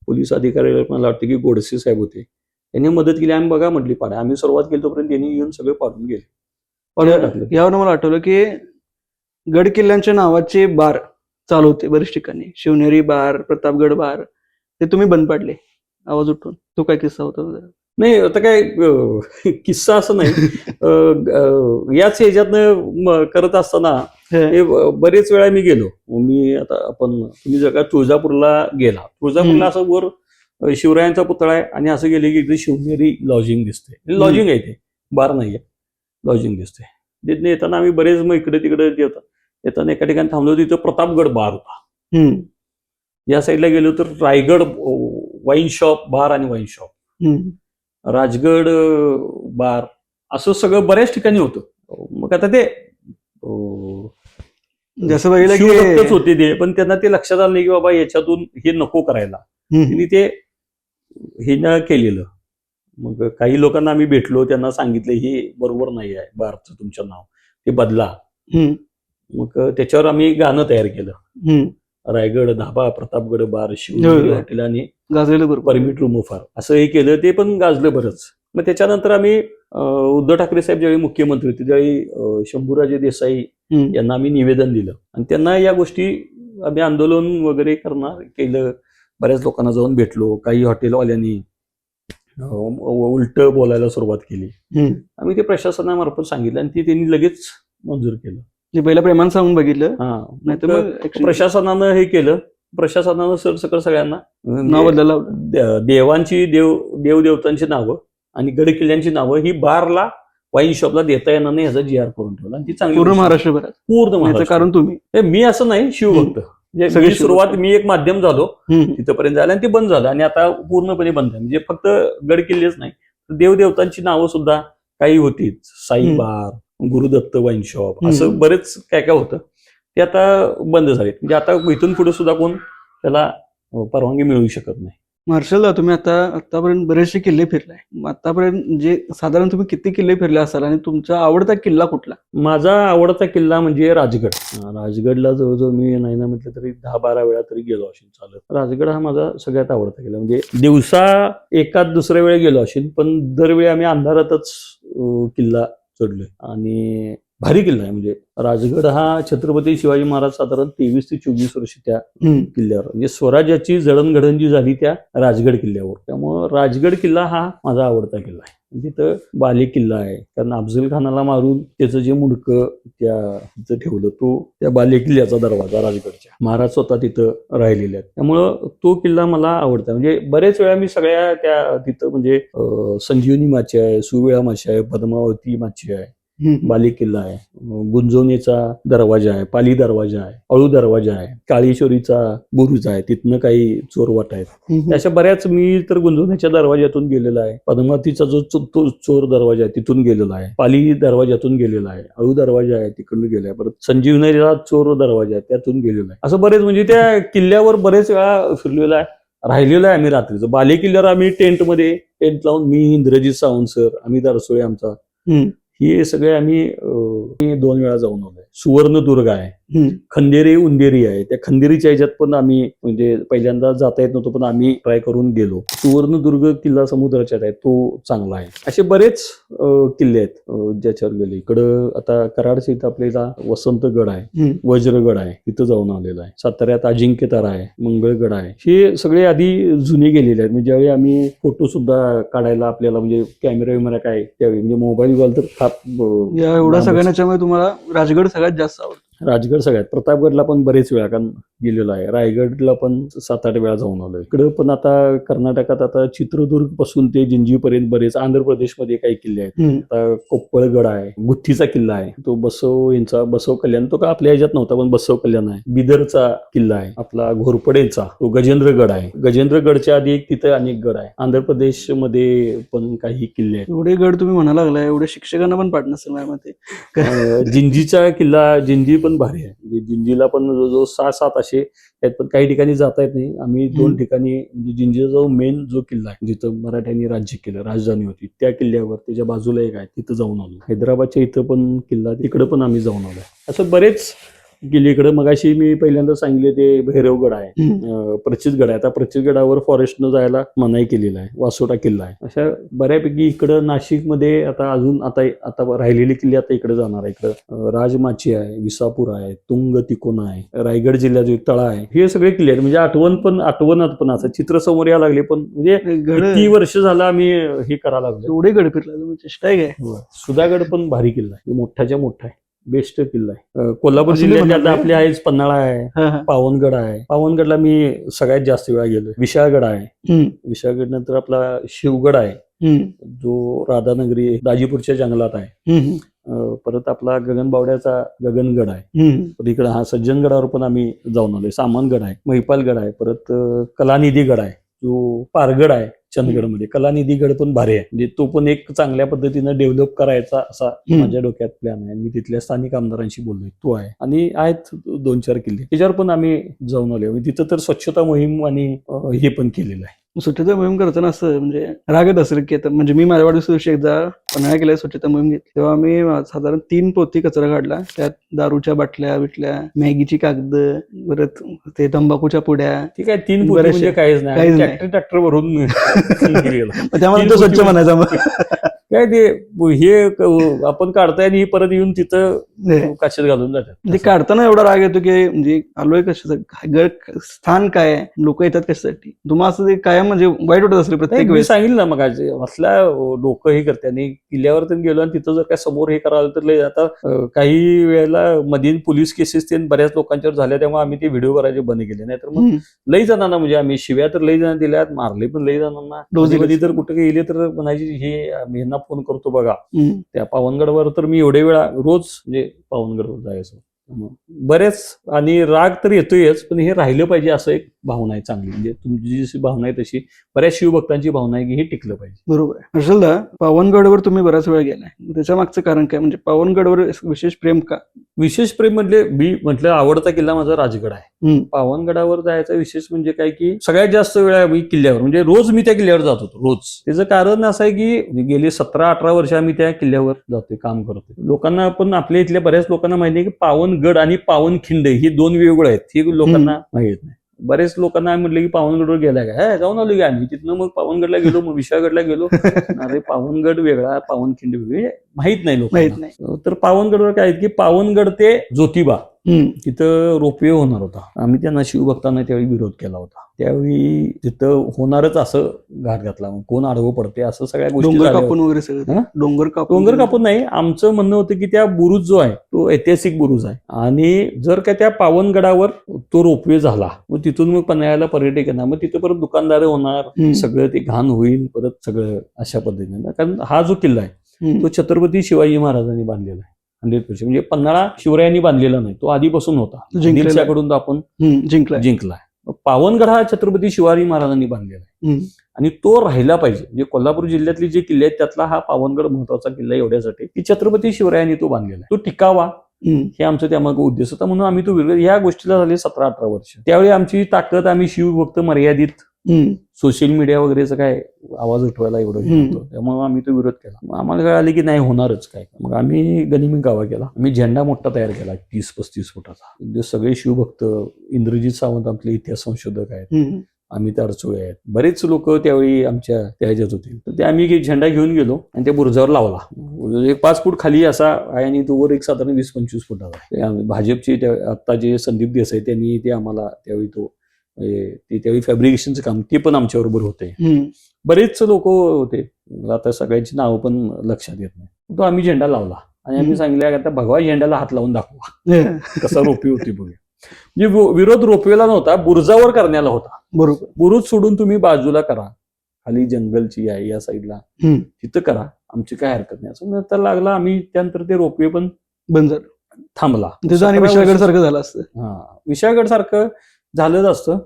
पोलीस अधिकारी मला वाटतं की गोडसे साहेब होते, त्यांनी मदत केली. आम्ही बघा म्हटली पाडा. आम्ही सुरुवात केली तोपर्यंत त्यांनी येऊन सगळे पाडून गेले, पाडून टाकलं. यावर मला आठवलं की गड किल्ल्यांच्या नावाचे बार चालू होते बरेच ठिकाणी, शिवनेरी बार, प्रतापगड बार, ते तुम्ही बंद पाडले आवाज उठून. तो काय किस्सा होता? नाही आता काय किस्सा असं नाही. याच ह्याच्यातनं करत असताना बरेच वेळा मी गेलो. मी आता तुम्ही जर का तुळजापूरला गेला, तुळजापूरला असं वर शिवरायांचा पुतळा आहे आणि असं गेले की इथे शिवनेरी लॉजिंग दिसते. लॉजिंग आहे ते, बार नाहीये, लॉजिंग दिसते. तिथे येताना आम्ही बरेच मग इकडे तिकडे येताना एका ठिकाणी थांबलो, तिथं प्रतापगड बार होता. या साईडला गेलो तर रायगड वाईन शॉप बार आणि वाईन शॉप, राजगड बार, असं सगळं बऱ्याच ठिकाणी होतं. मग आता ते जसं बघितलं की होते ते, पण त्यांना ते लक्षात आलं नाही की बाबा याच्यातून हे नको करायला. त्यांनी ते हे न केलेलं. मग काही लोकांना आम्ही भेटलो, त्यांना सांगितलं हे बरोबर नाही आहे बारचं तुमचं नाव, ते बदला. मग त्याच्यावर आम्ही गाणं तयार केलं. रायगड धाबा, प्रतापगड बार, शिवनेरी हॉटेल आणि गाजलेलं परमिट रूम ऑफर, असं हे केलं. ते पण गाजलं बरंच. मग त्याच्यानंतर आम्ही उद्धव ठाकरे साहेब ज्यावेळी मुख्यमंत्री होते त्यावेळी शंभूराजे देसाई यांना आम्ही निवेदन दिलं आणि त्यांना या गोष्टी आम्ही आंदोलन वगैरे केलं. बऱ्याच लोकांना जाऊन भेटलो. काही हॉटेलवाल्यांनी उलट बोलायला सुरुवात केली. आम्ही ते प्रशासनामार्फत सांगितलं आणि त्यांनी लगेच मंजूर केलं. पहिल्या प्रेमानं सांगून बघितलं. प्रशासनानं हे केलं. प्रशासनानं सरसकट सगळ्यांना नाव बदलायला, देवांची देवदेवतांची नावं आणि गड किल्ल्यांची नावं ही बारला वाईन शॉपला देता येणार नाही ह्याचा GR करून ठेवला. आणि ती चांगली पूर्ण महाराष्ट्रभरात, पूर्ण महाराष्ट्र. कारण तुम्ही मी असं नाही, शिवभक्त म्हणजे सुरुवात मी एक माध्यम झालो तिथपर्यंत झालं आणि ते बंद झालं आणि आता पूर्णपणे बंद आहे. म्हणजे फक्त गड किल्लेच नाही, देवदेवतांची नावं सुद्धा काही होतीच. साई बार, गुरुदत्त वाईन शॉप, असं बरेच काय काय होतं ते आता बंद झाले. म्हणजे आता इथून पुढे सुद्धा कोण त्याला परवानगी मिळू शकत नाही. मार्शलला तुम्ही आतापर्यंत बरेचसे किल्ले फिरलाय. आतापर्यंत जे साधारण तुम्ही किती किल्ले फिरले असाल आणि तुमचा आवडता किल्ला कुठला? माझा आवडता किल्ला म्हणजे राजगड. राजगडला जवळजवळ मी नाही ना म्हटलं तरी 10-12 वेळा तरी गेलो असेल चालत. राजगड हा माझा सगळ्यात आवडता किल्ला. म्हणजे दिवसा एकाच दुसऱ्या वेळी गेलो असेल, पण दरवेळी आम्ही अंधारातच किल्ला चढलोय आणि भारी किल्ला आहे. म्हणजे राजगड हा छत्रपती शिवाजी महाराज साधारण 23 ते 24 वर्ष त्या किल्ल्यावर, म्हणजे स्वराज्याची जडणघडण जी झाली त्या राजगड किल्ल्यावर. त्यामुळं राजगड किल्ला हा माझा आवडता किल्ला आहे. तिथं बाले किल्ला आहे, कारण अफजल खानाला मारून त्याचं जे मुंडकं तिथं ठेवलं, तो त्या बाले किल्ल्याचा दरवाजा राजगडच्या. महाराज स्वतः तिथं राहिलेले आहेत. त्यामुळं तो किल्ला मला आवडता. म्हणजे बरेच वेळा मी सगळ्या त्या तिथं म्हणजे संजीवनी माची आहे, सुवेळा माची आहे, पद्मावती माची आहे, बाली किल्ला आहे, गुंजवणीचा दरवाजा आहे, पाली दरवाजा आहे, अळू दरवाजा आहे, काळेश्वरीचा बुरुज आहे, तिथनं काही चोरवाट आहेत. अशा बऱ्याच, मी तर गुंजवणीच्या दरवाज्यातून गेलेला आहे, पद्मावतीचा जो चोर दरवाजा आहे तिथून गेलेला आहे, पाली दरवाज्यातून गेलेला आहे, अळू दरवाजा आहे तिकडून गेलाय, परत संजीवनीचा चोर दरवाजा आहे त्यातून गेलेला आहे. असं बरेच, म्हणजे त्या किल्ल्यावर बरेच वेळा फिरलेला आहे, राहिलेलो आहे आम्ही रात्रीचं. बाले किल्ल्यावर आम्ही टेंट लावून, मी इंद्रजित सावंत सर, आम्ही दरसोळे आमचा, हे सगळे आम्ही 2 वेळा जाऊन आलोय. सुवर्णदुर्ग आहे, खंदेरी उंदेरी आहे, त्या खंदेरीच्या ह्याच्यात पण आम्ही, म्हणजे पहिल्यांदा जाता येत नव्हतं पण आम्ही ट्राय करून गेलो. सुवर्णदुर्ग किल्ला समुद्राच्यात आहे, तो चांगला आहे. असे बरेच किल्ले आहेत ज्याच्यावर गेले. इकडं आता कराडच्या इथं आपल्याला वसंतगड आहे, वज्रगड आहे, तिथं जाऊन आलेला आहे. साताऱ्यात अजिंक्यतारा आहे, मंगळगड आहे. हे सगळे आधी जुने गेलेले आहेत. म्हणजे ज्यावेळी आम्ही फोटो सुद्धा काढायला आपल्याला, म्हणजे कॅमेरा काय त्यावेळी, म्हणजे मोबाईल तर या एवढ्या सगळ्यांच्यामुळे तुम्हाला राजगड सगळ्यात जास्त आवडतो. राजगड सगळ्यात, प्रतापगडला पण बरेच वेळा गेलेलो आहे, रायगडला पण 7-8 वेळा जाऊन आलोय. इकडं पण आता कर्नाटकात आता चित्रदुर्ग पासून ते जिंजीपर्यंत बरेच, आंध्र प्रदेशमध्ये काही किल्ले आहेत. आता कोप्पळगड आहे, गुत्तीचा किल्ला आहे, तो बसव कल्याण, तो का आपल्या ह्याच्यात नव्हता पण बसव कल्याण आहे. बिदरचा किल्ला आहे आपला, घोरपडेचा, तो गजेंद्रगड आहे. गजेंद्रगडच्या आधी तिथं अनेक गड आहे. आंध्र प्रदेशमध्ये पण काही किल्ले आहेत. एवढे गड तुम्ही म्हणायला लागलाय, एवढे शिक्षकांना पण पाठ नसेल माझ्यामध्ये. जिंजीचा किल्ला, जिंजी पण भारी आहे. म्हणजे जिंजीला पण जो 6-7 असे आहेत, पण काही ठिकाणी जाता येत नाही. आम्ही 2 ठिकाणी, म्हणजे जिंजीचा जो मेन जो किल्ला आहे जिथं मराठ्यांनी राज्य केलं, राजधानी होती, त्या किल्ल्यावर त्याच्या बाजूला एक आहे, तिथं जाऊन आलो. हैदराबादच्या इथं पण किल्ला, तिकडं पण आम्ही जाऊन आलो. असं बरेच गेली. इकडे मगाशी मी पहिल्यांदा सांगितले ते भैरवगड आहे, प्रचितगड आहे. आता प्रचितगडावर फॉरेस्टनं जायला मनाई केलेला आहे. वासोटा किल्ला आहे. अशा बऱ्यापैकी इकडं नाशिकमध्ये आता अजून आता राहिलेली किल्ले आता इकडे जाणार आहे. इकडं राजमाची आहे, विसापूर आहे, तुंग तिकोना आहे, रायगड जिल्ह्यात तळा आहे. हे सगळे किल्ले आहेत. म्हणजे आठवणात पण असं चित्र समोर यायला लागले. पण म्हणजे किती वर्ष झालं आम्ही हे करायला लागलो. एवढे गड फिरला तुम्ही, चेष्टा आहे काय? सुधागड पण भारी किल्ला आहे, मोठाच्या मोठा आहे, बेस्ट किल्ला आहे. कोल्हापूर जिल्ह्यात आता आपले आहेच, पन्हाळा आहे, पावनगड आहे. पावनगडला मी सगळ्यात जास्त वेळा गेलोय. विशाळगड आहे, विशाळगड नंतर आपला शिवगड आहे, जो राधानगरी दाजीपूरच्या जंगलात आहे. परत आपला गगनबावड्याचा गगनगड आहे. इकडे सज्जनगडावर पण आम्ही जाऊन आलोय. सामानगड आहे, महिपालगड आहे, परत कलानिधीगड आहे, जो पारगड आहे चंदगडमध्ये. कलानिधीगड पण भारी आहे. म्हणजे तो पण एक चांगल्या पद्धतीनं डेव्हलप करायचा असा माझ्या डोक्यात प्लॅन आहे. मी तिथल्या स्थानिक आमदारांशी बोललोय, तो आहे. आणि आहेत 2-4 किल्ले, त्याच्यावर पण आम्ही जाऊन आलो. तिथं तर स्वच्छता मोहीम आणि हे पण केलेलं आहे. स्वच्छता मोहीम करताना असं म्हणजे रागत असेल की आता, म्हणजे मी माझ्या वाढदिवसा दिवशी एकदा पन्हाळा केल्या स्वच्छता मोहीम घेतली, तेव्हा आम्ही साधारण 3 पोती कचरा काढला. त्यात दारूच्या बाटल्या बिटल्या, मॅगीची कागद, परत ते तंबाखूच्या पुड्या. ठीक आहे, 3 पोती म्हणजे काहीच नाही, ट्रॅक्टर भरून त्यामध्ये तो स्वच्छ म्हणायचा. मग काय ते हे आपण काढताय आणि परत येऊन तिथं काचेत घालून जातात. म्हणजे काढताना एवढा राग येतो की म्हणजे आलोय कशासाठी, स्थान काय, लोक येतात कशासाठी, तुम्हाला असं ते कायम म्हणजे वाईट वाटत असेल प्रत्येक वेळेस. सांगितलं ना मग, असल्या लोक हे करते. आणि किल्ल्यावर तर गेलो आणि तिथं जर काय समोर हे करायला तर आता काही वेळेला मध्ये पोलीस केसेस ते बऱ्याच लोकांच्यावर झाल्या, त्यामुळे आम्ही ते व्हिडिओ करायचे बंद केले. नाही तर मग लई जणांना, म्हणजे आम्ही शिव्या तर लई जण दिल्यात, मारले पण लई जणांना. कधी तर कुठे गेले तर म्हणायची हे फोन करतो बघा. त्या पावनगडवर तर मी एवढे वेळा रोज म्हणजे पावनगडवर जायचो. बरेच, आणि राग तर येतोयच, पण हे राहिलं पाहिजे असं एक भावना आहे चांगली. म्हणजे तुमची जशी भावना आहे तशी बऱ्याच शिवभक्तांची भावना आहे की हे टिकलं पाहिजे. बरोबर आहे. हर्षलदा, पावनगडवर तुम्ही बऱ्याच वेळा गेलाय, त्याच्या मागचं कारण काय, म्हणजे पावनगडवर विशेष प्रेम का? विशेष प्रेम म्हणजे मी म्हटलं आवडता किल्ला माझा राजगड आहे. पावनगडावर जायचा विशेष म्हणजे काय की सगळ्यात जास्त वेळा मी किल्ल्यावर, म्हणजे रोज मी त्या किल्ल्यावर जात होतो रोज. त्याचं कारण असं आहे की गेली 17-18 वर्ष आम्ही त्या किल्ल्यावर जातोय, काम करतोय. लोकांना पण, आपल्या इथल्या बऱ्याच लोकांना माहिती आहे की पावनगड आणि पावनखिंड ही 2 वेगवेगळे आहेत, हे लोकांना माहित नाही. बरेच लोकांना म्हटलं की पावनगडवर गेलाय का, जाऊन आलो की आम्ही. तिथनं मग पावनगडला गेलो, मग विशाळगडला गेलो. अरे पावनगड वेगळा, पावनखिंड वेगळी, माहित नाही लोकांना. तर पावनगडवर काय की पावनगड ते ज्योतिबा तिथं रोपवे होणार होता. आम्ही त्यांना शिवभक्तांना त्यावेळी विरोध केला होता. त्यावेळी तिथं होणारच असं घाट घातला, कोण आडवं पडते असं सगळ्या गोष्टी. डोंगर कापून नाही. आमचं म्हणणं होतं की त्या बुरुज जो आहे तो ऐतिहासिक बुरुज आहे, आणि जर का त्या पावनगडावर तो रोपवे झाला, मग तिथून मग पन्हाळ्याला पर्यटक येणार, मग तिथं परत दुकानदार होणार, सगळं ते घाण होईल परत सगळं, अशा पद्धतीने. कारण हा जो किल्ला आहे हम्म. तो छत्रपती शिवाजी महाराजांनी बांधलेला आहे 100%. म्हणजे पन्हाळा शिवरायांनी बांधलेला नाही, तो आधीपासून होता. जिंकलेला आहे. दिलशाकडून आपण जिंकलाय. जिंकलाय. पावनगड हा छत्रपती शिवाजी महाराजांनी बांधलेला आहे आणि तो राहिला पाहिजे. म्हणजे कोल्हापूर जिल्ह्यातले जे किल्ले आहेत त्यातला हा पावनगड महत्वाचा किल्ला एवढ्यासाठी की छत्रपती शिवरायांनी तो बांधलेला आहे, तो टिकावा हे आमचं त्यामागे उद्देश होता. म्हणून आम्ही तो विरोध, या गोष्टीला झाले 17-18 वर्ष. त्यावेळी आमची ताकद, आम्ही शिवभक्त मर्यादित, सोशल मीडिया वगैरेचं काय आवाज उठवायला एवढं होतं, त्यामुळे आम्ही तो विरोध केला. मग आम्हाला कळाले की नाही होणारच काय. मग आम्ही गनिमी गावा केला, आम्ही झेंडा मोठा तयार केला 30-35 फुटाचा. म्हणजे सगळे शिवभक्त, इंद्रजित सावंत आपले इतिहास संशोधक आहेत, अमित अडचुळे आहेत, बरेच लोक त्यावेळी आमच्या त्या ह्याच्यात होते. तर ते आम्ही झेंडा घेऊन गेलो आणि त्या बुरुजावर लावला. एक 5 फूट खाली असा आहे आणि तो वर एक साधारण 20-25 फुटाचा आहे. भाजपचे आता जे संदीप देसाई त्यांनी ते आम्हाला त्यावेळी त्यावेळी फॅब्रिकेशनचं काम ते पण आमच्या बरोबर होते. बरेच लोक होते, आता सगळ्यांची नावं पण लक्षात येत नाही. तो आम्ही झेंडा लावला आणि आम्ही सांगितलं आता भगवा झेंड्याला हात लावून दाखवा कसा रोपवे होती बघूया. म्हणजे विरोध रोपवेला नव्हता, बुरुजावर करण्याला होता. बरोबर. बुरुज सोडून तुम्ही बाजूला करा, खाली जंगलची आहे या साईडला, तिथं करा, आमची काय हरकत नाही असं नंतर लागला. आम्ही त्यानंतर ते रोपवे पण बंद झालं, थांबला. विशाळगड सारखं झालं असतं. विशाळगड सारखं झालंच असतं.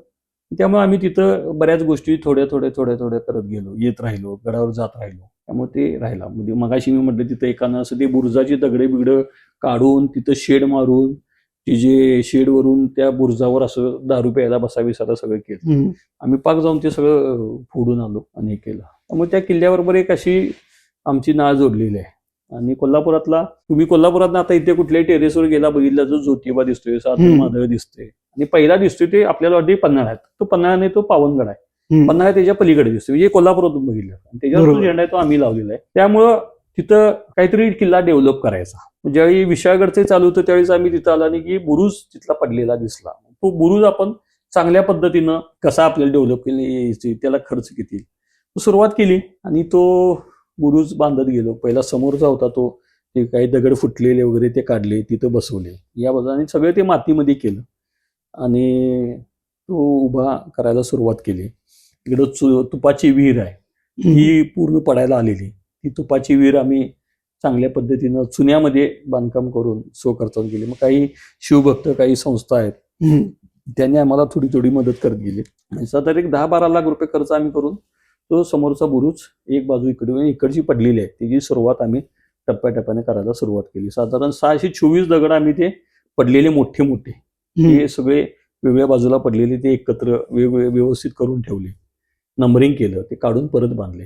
त्यामुळे आम्ही तिथं बऱ्याच गोष्टी थोड्या करत गेलो, येत राहिलो, गडावर जात राहिलो. त्यामुळे ते राहिला. म्हणजे मगाशी मी म्हटलं तिथं एकानं असं ते बुरुजाची दगडे बिगडं काढून तिथं शेड मारून ती जे शेडवरून त्या बुरुजावर असं दारू प्यायला बसाविसायला सगळं केलं. आम्ही पाक जाऊन ते सगळं फोडून आलो आणि हे केलं. त्यामुळे त्या किल्ल्याबरोबर एक अशी आमची नाळ जोडलेली आहे. आणि कोल्हापुरातला, तुम्ही कोल्हापुरात आता इथे कुठल्याही टेरेसवर गेला बघितला जो ज्योतिबा दिसतोय, सातन माधव दिसतोय आणि पहिला दिसतोय ते आपल्याला वाटते पन्हाळ्यात, तो पन्हाळ्याने तो पावनगड आहे. पन्हाळा त्याच्या पलीकडे दिसतोय, म्हणजे कोल्हापुरातून बघितलं आणि त्याच्यावर तो झेंडा आहे तो आम्ही लावलेला आहे. त्यामुळं तिथं काहीतरी किल्ला डेव्हलप करायचा. ज्यावेळी विशाळगडचे चालू होतं त्यावेळेस आम्ही तिथं आला आणि की बुरुज तिथला पडलेला दिसला. तो बुरुज आपण चांगल्या पद्धतीनं कसा आपल्याला डेव्हलप केली, त्याला खर्च किती, सुरुवात केली आणि तो बुरुज बांधत गेलो. पहिला समोरचा होता तो, ते काही दगड फुटलेले वगैरे ते काढले, तिथं बसवले या बाजूने सगळं ते मातीमध्ये केलं आणि तो उभा करायला सुरुवात केली. इकडं तुपाची विहीर आहे, ही पूर्ण पडायला आलेली. ती तुपाची विहीर आम्ही चांगल्या पद्धतीनं चुन्यामध्ये बांधकाम करून खर्चावून गेली. मग काही शिवभक्त, काही संस्था आहेत, त्यांनी आम्हाला थोडी मदत करत गेली. साधारण एक 10-12 लाख रुपये खर्च आम्ही करून तो समोरचा बुरुज एक बाजू इकडची पडलेली आहे, त्याची सुरुवात आम्ही टप्प्याटप्प्याने करायला सुरुवात केली. साधारण 624 दगड आम्ही ते पडलेले मोठे हे सगळे वेगळ्या बाजूला पडलेले ते एकत्र वेगवेगळे व्यवस्थित करून ठेवले, नंबरिंग केलं, ते काढून परत बांधले.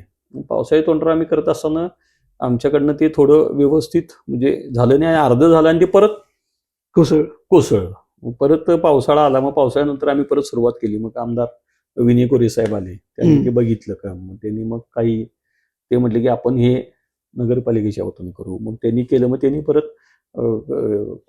पावसाळी तोंडरा आम्ही करत असताना आमच्याकडनं ते थोडं व्यवस्थित म्हणजे झालं नाही, अर्ध झालं आणि ते परत कोसळलं. परत पावसाळा आला, मग पावसाळ्यानंतर आम्ही परत सुरुवात केली. मग आमदार विनय कोरे साहेब आले, त्यांनी ते बघितलं काम. मग त्यांनी मग काही ते म्हटले की आपण हे नगरपालिकेच्या वतीने करू. मग त्यांनी केलं. मग त्यांनी परत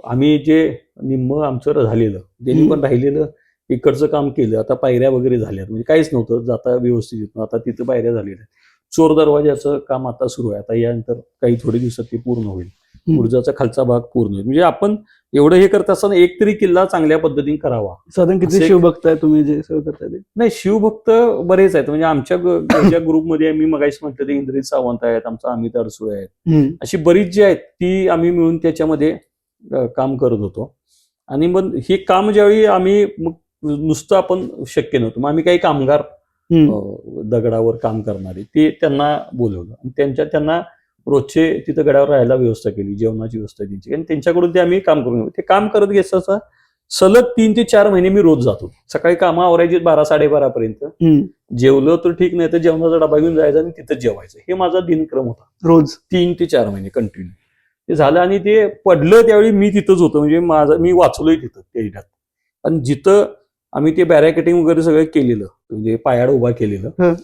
आम्ही जे निम्म आमचं झालेलं त्यांनी पण राहिलेलं इकडचं काम केलं. आता पायऱ्या वगैरे झाल्यात, म्हणजे काहीच नव्हतं, जाता व्यवस्थित येत. आता तिथं पायऱ्या झालेल्या. चोर दरवाजाचं काम आता सुरू आहे. आता यानंतर काही थोडे दिवसात ते पूर्ण होईल. बुरुजाचा खालचा भाग पूर्ण होईल. म्हणजे आपण एवढं हे करत असताना एक तरी किल्ला चांगल्या पद्धतीने करावा. साधारण किती शिवभक्त आहे तुम्ही जे सगळं करताय ते? नाही, शिवभक्त बरेच आहेत. म्हणजे आमच्या ग्रुपमध्ये मी मगाशी म्हटलं ते इंद्रजित सावंत आहेत, आमचा अमित अडसुळे आहेत, अशी बरीच जी आहेत ती आम्ही मिळून त्याच्यामध्ये काम करत होतो. आणि मग हे काम ज्यावेळी आम्ही नुसतं आपण शक्य नव्हतं, मग आम्ही काही कामगार दगडावर काम करणारे ते त्यांना बोलवलं आणि त्यांना रोजचे तिथं गडावर राहायला व्यवस्था केली, जेवणाची व्यवस्था त्यांची, आणि त्यांच्याकडून ते आम्ही काम करून ते काम करत घेतलं. सलग 3 ते 4 महिने मी रोज जातो. सकाळी कामं आवरायची 12-12:30 पर्यंत, जेवलं तर ठीक, नाही तर जेवणाचा डबा घेऊन जायचा आणि तिथं जेवायचं. हे माझा दिनक्रम होता रोज 3 ते 4 महिने कंटिन्यू. ते झालं आणि ते पडलं त्यावेळी मी तिथंच होतो. म्हणजे मी वाचलोय तिथं त्या इटात. आणि जिथं आम्ही ते बॅरिकेडिंग वगैरे सगळं केलेलं, म्हणजे पायाड उभा केलेलं,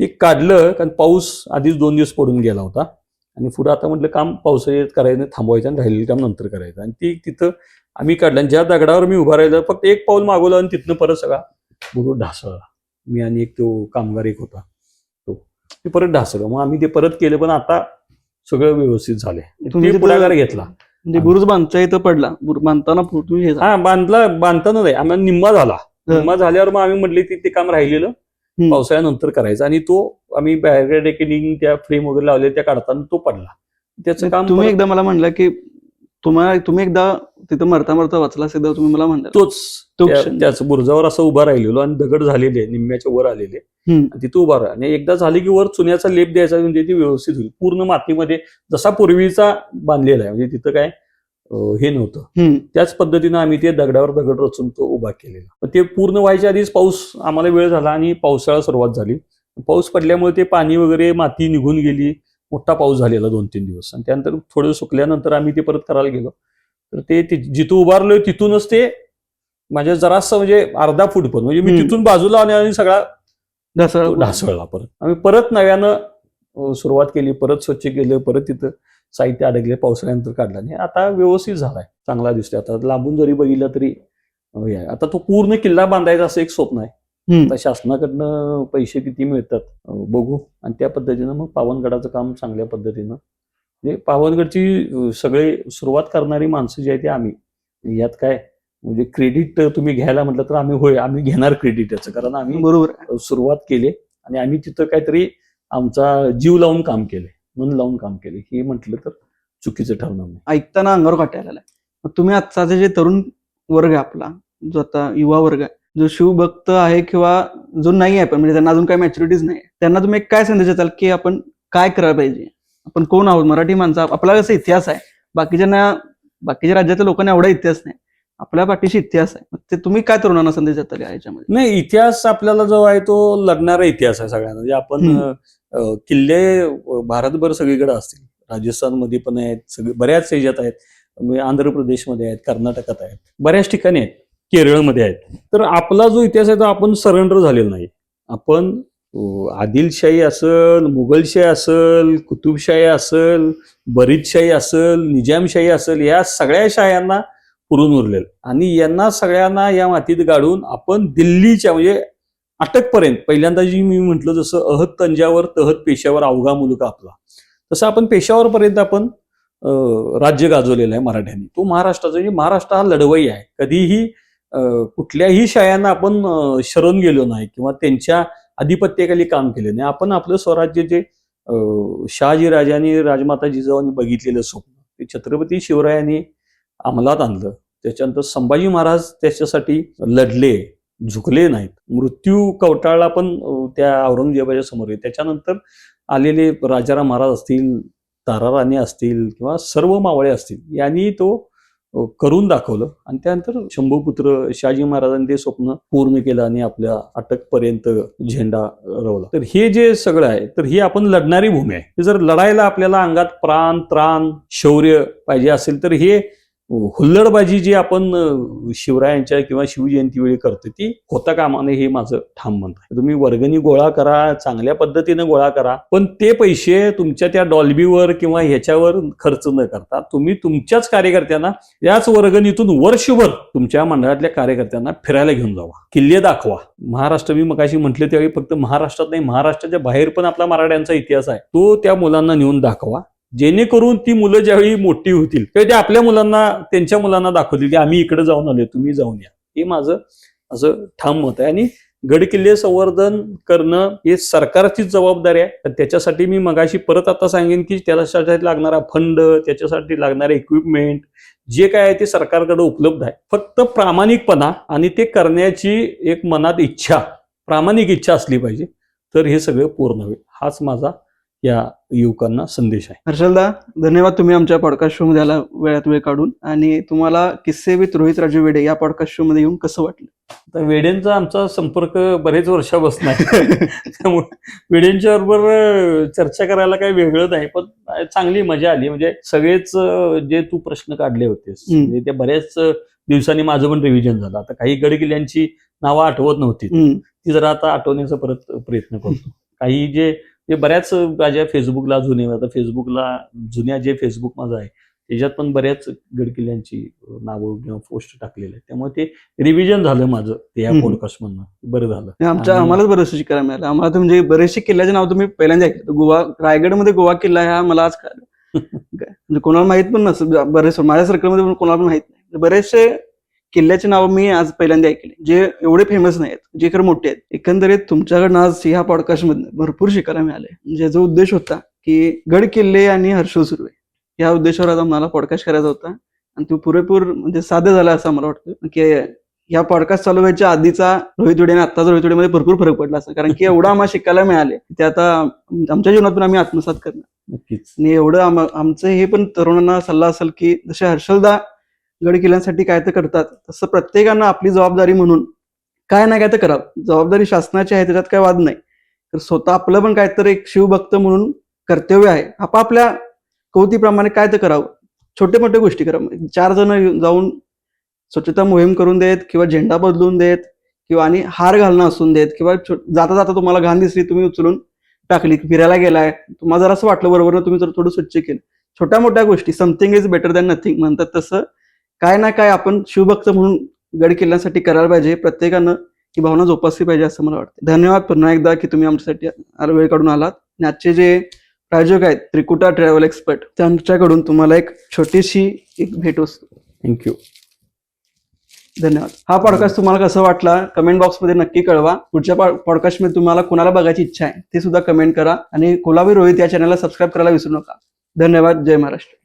ते काढलं. कारण पाऊस आधीच 2 दिवस पडून गेला होता आणि पुढं आता म्हटलं काम पावसाळ्यात करायचं, थांबवायचं आणि राहिलेलं काम नंतर करायचं. आणि ती तिथं आम्ही काढलं आणि ज्या दगडावर मी उभा राहिलं फक्त एक पाऊल मागवलं आणि तिथनं परत सगळा बुरुज ढासळला. मी आणि एक तो कामगार एक होता ते परत ढासळलं. मग आम्ही ते परत केलं, पण आता सगळं व्यवस्थित झालंय. तुम्ही पुढाकार घेतला. म्हणजे बुरुज बांधता इथं पडला, बांधताना तुम्ही बांधताना नाही, आम्हाला निम्मा झाल्यावर मग आम्ही म्हटले ते काम राहिलेलं पावसाळ्यानंतर करायचं. आणि तो आम्ही बॅरिकेडिंग त्या फ्रेम वगैरे लावले त्या काढताना तो पडला. त्याचं काम तुम्ही एकदा मला म्हणलं की तुम्ही एकदा तिथं मरता वाचला एकदा तुम्ही मला म्हणला तोच तो क्षण. त्याच बुरुजावर असं उभा राहिलेलो आणि दगड झालेले निम्म्याच्या वर आलेले आणि तिथं उभा राहा आणि एकदा झाली की वर चुन्याचा लेप द्यायचा म्हणजे ती व्यवस्थित होईल. पूर्ण मातीमध्ये जसा पूर्वीचा बांधलेला आहे म्हणजे तिथं काय हे नव्हतं. त्याच पद्धतीनं आम्ही ते दगडावर दगड रचून तो उभा केलेला. पण ते पूर्ण व्हायच्या आधीच पाऊस आम्हाला वेळ झाला आणि पावसाळा सुरुवात झाली. पाऊस पडल्यामुळे ते पाणी वगैरे माती निघून गेली. मोठा पाऊस झालेला 2-3 दिवस आणि त्यानंतर थोडं सुकल्यानंतर आम्ही ते परत करायला गेलो. तर ते जिथं उभारलोय तिथूनच ते माझ्या जरासं म्हणजे अर्धा फूट पण म्हणजे मी तिथून बाजूला आणि सगळा ढासळला. परत आम्ही परत नव्यानं सुरुवात केली, परत स्वच्छ केलं, परत तिथं साहित्य अडकले, पावसाळ्यानंतर काढला आणि आता व्यवस्थित झालाय, चांगला दिसतोय. आता लांबून जरी बघितलं तरी आता तो पूर्ण किल्ला बांधायचा असं एक स्वप्न आहे. आता शासनाकडनं पैसे किती मिळतात बघू आणि त्या पद्धतीनं मग पावनगडाचं काम चांगल्या पद्धतीनं म्हणजे पावनगडची सगळे सुरुवात करणारी माणसं जी आहे ती आम्ही. यात काय म्हणजे क्रेडिट तुम्ही घ्यायला म्हटलं तर आम्ही घेणार क्रेडिट याचं, कारण आम्ही बरोबर सुरुवात केली आणि आम्ही तिथं काहीतरी आमचा जीव लावून काम केले, मन लावून काम केले, हे म्हटलं तर चुकीचं ठरणार नाही. ऐकताना अंगावर काटा आलेला आहे. तुम्ही आजचा जे तरुण वर्ग आहे आपला, जो आता युवा वर्ग आहे, जो शिवभक्त आहे किंवा जो नाही आहे पण म्हणजे त्यांना अजून काही मॅच्युरिटीज नाही, त्यांना तुम्ही काय संदेश द्याल की आपण काय करायला पाहिजे? आपण कोण आहोत? मराठी माणसं. आपला कसा इतिहास आहे, बाकीच्या राज्यातल्या लोकांना एवढा इतिहास नाही, आपल्या पाठीशी इतिहास आहे. ते तुम्ही काय तरुणांना संदेश देताल याच्यामध्ये? नाही, इतिहास आपल्याला जो आहे तो लढणारा इतिहास आहे सगळ्यांना. म्हणजे आपण किल्ले भारतभर सगळीकडे असतील, राजस्थानमध्ये पण आहेत, बऱ्याच ह्याच्यात आहेत, आंध्र प्रदेशमध्ये आहेत, कर्नाटकात आहेत, बऱ्याच ठिकाणी आहेत, केरळमध्ये आहेत. तर आपला जो इतिहास आहे तो आपण सरेंडर झालेला नाही. आपण आदिलशाही असेल, मुघलशाही असेल, कुतुबशाही असेल, बरीदशाही असेल, निजामशाही असेल, या सगळ्या शाह्यांना पुरून उरलेलं आणि यांना सगळ्यांना या मातीत गाडून आपण दिल्लीच्या म्हणजे अटकपर्यंत, पहिल्यांदा जी मी म्हटलं जसं अहद तंजावर तहत पेशावर अवघा मुलगा आपला, तसं आपण पेशावरपर्यंत आपण राज्य गाजवलेलं आहे मराठ्यांनी. तो महाराष्ट्राचा म्हणजे महाराष्ट्र हा लढवई आहे. कधीही कुठल्याही शायांना आपण शरण गेलो नाही किंवा त्यांच्या अधिपत्याखाली काम केले नाही. आपण आपलं स्वराज्य जे शहाजी राजांनी राजमाता जिजाऊंनी बघितलेलं स्वप्न ते छत्रपती शिवरायांनी अंमलात आणलं. त्याच्यानंतर संभाजी महाराज त्याच्यासाठी लढले, झुकले नाहीत, मृत्यू कवटाळला पण त्या औरंगजेबाच्या समोर आहे. त्याच्यानंतर आलेले राजाराम महाराज असतील, ताराराणी असतील किंवा सर्व मावळे असतील, यांनी तो करून दाखवलं आणि त्यानंतर शंभूपुत्र शहाजी महाराजांनी ते स्वप्न पूर्ण केलं आणि आपल्या अटकपर्यंत झेंडा रोवला. तर हे जे सगळं आहे तर ही आपण लढणारी भूमी आहे. जर लढायला आपल्याला अंगात प्राण, त्राण, शौर्य पाहिजे असेल तर हे हुल्लडबाजी जी आपण शिवरायांच्या किंवा शिवजयंती वेळी करतो ती होता कामा नये, हे माझं ठाम मत आहे. तुम्ही वर्गणी गोळा करा, चांगल्या पद्धतीने गोळा करा, पण ते पैसे तुमच्या त्या डॉल्बीवर किंवा ह्याच्यावर खर्च न करता तुम्ही तुमच्याच कार्यकर्त्यांना याच वर्गणीतून वर्षभर तुमच्या मंडळातल्या कार्यकर्त्यांना फिरायला घेऊन जावा, किल्ले दाखवा. महाराष्ट्र मी मगाशी म्हटले त्यावेळी फक्त महाराष्ट्रात नाही, महाराष्ट्राच्या बाहेर पण आपला मराठ्यांचा इतिहास आहे, तो त्या मुलांना नेऊन दाखवा. जेणेकरून ती मुलं ज्यावेळी मोठी होतील तेव्हा ते आपल्या मुलांना, त्यांच्या मुलांना दाखवतील की आम्ही इकडे जाऊन आलोय, तुम्ही जाऊन या. हे माझं असं ठाम मत आहे. आणि गड किल्ले संवर्धन करणं हे सरकारचीच जबाबदारी आहे. तर त्याच्यासाठी मी मगाशी परत आता सांगेन की त्याच्यासाठी लागणारा फंड, त्याच्यासाठी लागणारे इक्विपमेंट जे काय आहे ते सरकारकडे उपलब्ध आहे. फक्त प्रामाणिकपणा आणि ते करण्याची एक मनात इच्छा, प्रामाणिक इच्छा असली पाहिजे, तर हे सगळं पूर्ण होईल. हाच माझा या युवकांना संदेश आहे. हर्षलदा, धन्यवाद. तुम्ही आमच्या पॉडकास्ट शो मध्ये आला वेळात वेळ काढून. आणि तुम्हाला किस्से विथ रोहित राजू वेडे या पॉडकास्ट शो मध्ये येऊन कसं वाटलं? तर वेडेंचा आमचा संपर्क बरेच वर्षापासून आहे त्यामुळे वेडेंच्या बरोबर चर्चा करायला काही वेगळं नाही, पण चांगली मजा आली. म्हणजे सगळेच जे तू प्रश्न काढले होतेस म्हणजे ते बऱ्याच दिवसांनी माझं पण रिव्हिजन झालं. आता काही गड किल्ल्यांची नावं आठवत नव्हती, ती जरा आता आठवण्याचा परत प्रयत्न करतो. काही जे बऱ्याच माझ्या फेसबुकला जुन्या जे फेसबुक माझं आहे त्याच्यात पण बऱ्याच गडकिल्ल्यांची नावं किंवा पोस्ट टाकलेले आहेत, त्यामुळे ते रिव्हिजन झालं माझं त्या पॉडकास्ट मधनं, बरं झालं. आम्हालाच बरंच शिकायला मिळालं. आम्हाला तर म्हणजे बरेचसे किल्ल्याचे नाव तुम्ही पहिल्यांदा ऐकलं. गोवा, रायगडमध्ये गोवा किल्ला हा मला आज कळलं. म्हणजे कोणाला माहित पण नसतं, बरेच माझ्या सर्कलमध्ये पण कोणाला पण माहित नाही. बरेचसे किल्ल्याचे नाव मी आज पहिल्यांदा ऐकले, जे एवढे फेमस नाहीत, जे खरं मोठे आहेत. एकंदरीत तुमच्याकडनं आज ह्या पॉडकास्ट मध्ये भरपूर शिकायला मिळाले. म्हणजे जो उद्देश होता की गड किल्ले आणि हर्षल सुर्वे या उद्देशावर आज आम्हाला पॉडकास्ट करायचा होता आणि तो पुरेपूर म्हणजे साध्य झाला असं मला वाटतं की या पॉडकास्ट चालू व्हायच्या आधीचा रोहित वेडे आणि आत्ताचा रोहित वेडेमध्ये भरपूर फरक पडला असं, कारण की एवढं आम्हाला शिकायला मिळाले ते आता आमच्या जीवनात पण आम्ही आत्मसात करणार. नक्कीच. आणि एवढं आमचं हे पण तरुणांना सल्ला असेल की जसे हर्षलदा गड किल्ल्यांसाठी काय तर करतात तसं प्रत्येकानं आपली जबाबदारी म्हणून काय ना काय तर करावं. जबाबदारी शासनाची आहे त्याच्यात काय वाद नाही, तर स्वतः आपलं पण काहीतरी एक शिवभक्त म्हणून कर्तव्य आहे आपापल्या कौतीप्रमाणे काय तर करावं. छोटे मोठे गोष्टी करावं. 4 जण जाऊन स्वच्छता मोहीम करून देत किंवा झेंडा बदलून देत किंवा आणि हार घालणं असून देत किंवा जाता जाता तुम्हाला घाण दिसली तुम्ही उचलून टाकली, फिरायला गेलाय तुम्हाला जर असं वाटलं बरोबर तुम्ही जर थोडं स्वच्छ केलं, छोट्या मोठ्या गोष्टी, something is better than nothing म्हणतात तसं काय ना काय आपण शिवभक्त म्हणून गड किल्ल्यांसाठी करायला पाहिजे. प्रत्येकानं ही भावना जोपासली पाहिजे असं मला वाटतं. धन्यवाद पुन्हा एकदा की तुम्ही आमच्यासाठी वेळ काढून आलात. आणि आजचे जे प्रायोजक आहेत त्रिकुटा ट्रॅव्हल एक्सपर्ट त्यांच्याकडून तुम्हाला एक छोटीशी एक भेट वस्तू. थँक्यू. धन्यवाद. हा पॉडकास्ट तुम्हाला कसा वाटला कमेंट बॉक्समध्ये नक्की कळवा. पुढच्या पॉडकास्टमध्ये तुम्हाला कुणाला बघायची इच्छा आहे ते सुद्धा कमेंट करा आणि कोलाबी रोहित या चॅनलला सबस्क्राईब करायला विसरू नका. धन्यवाद. जय महाराष्ट्र.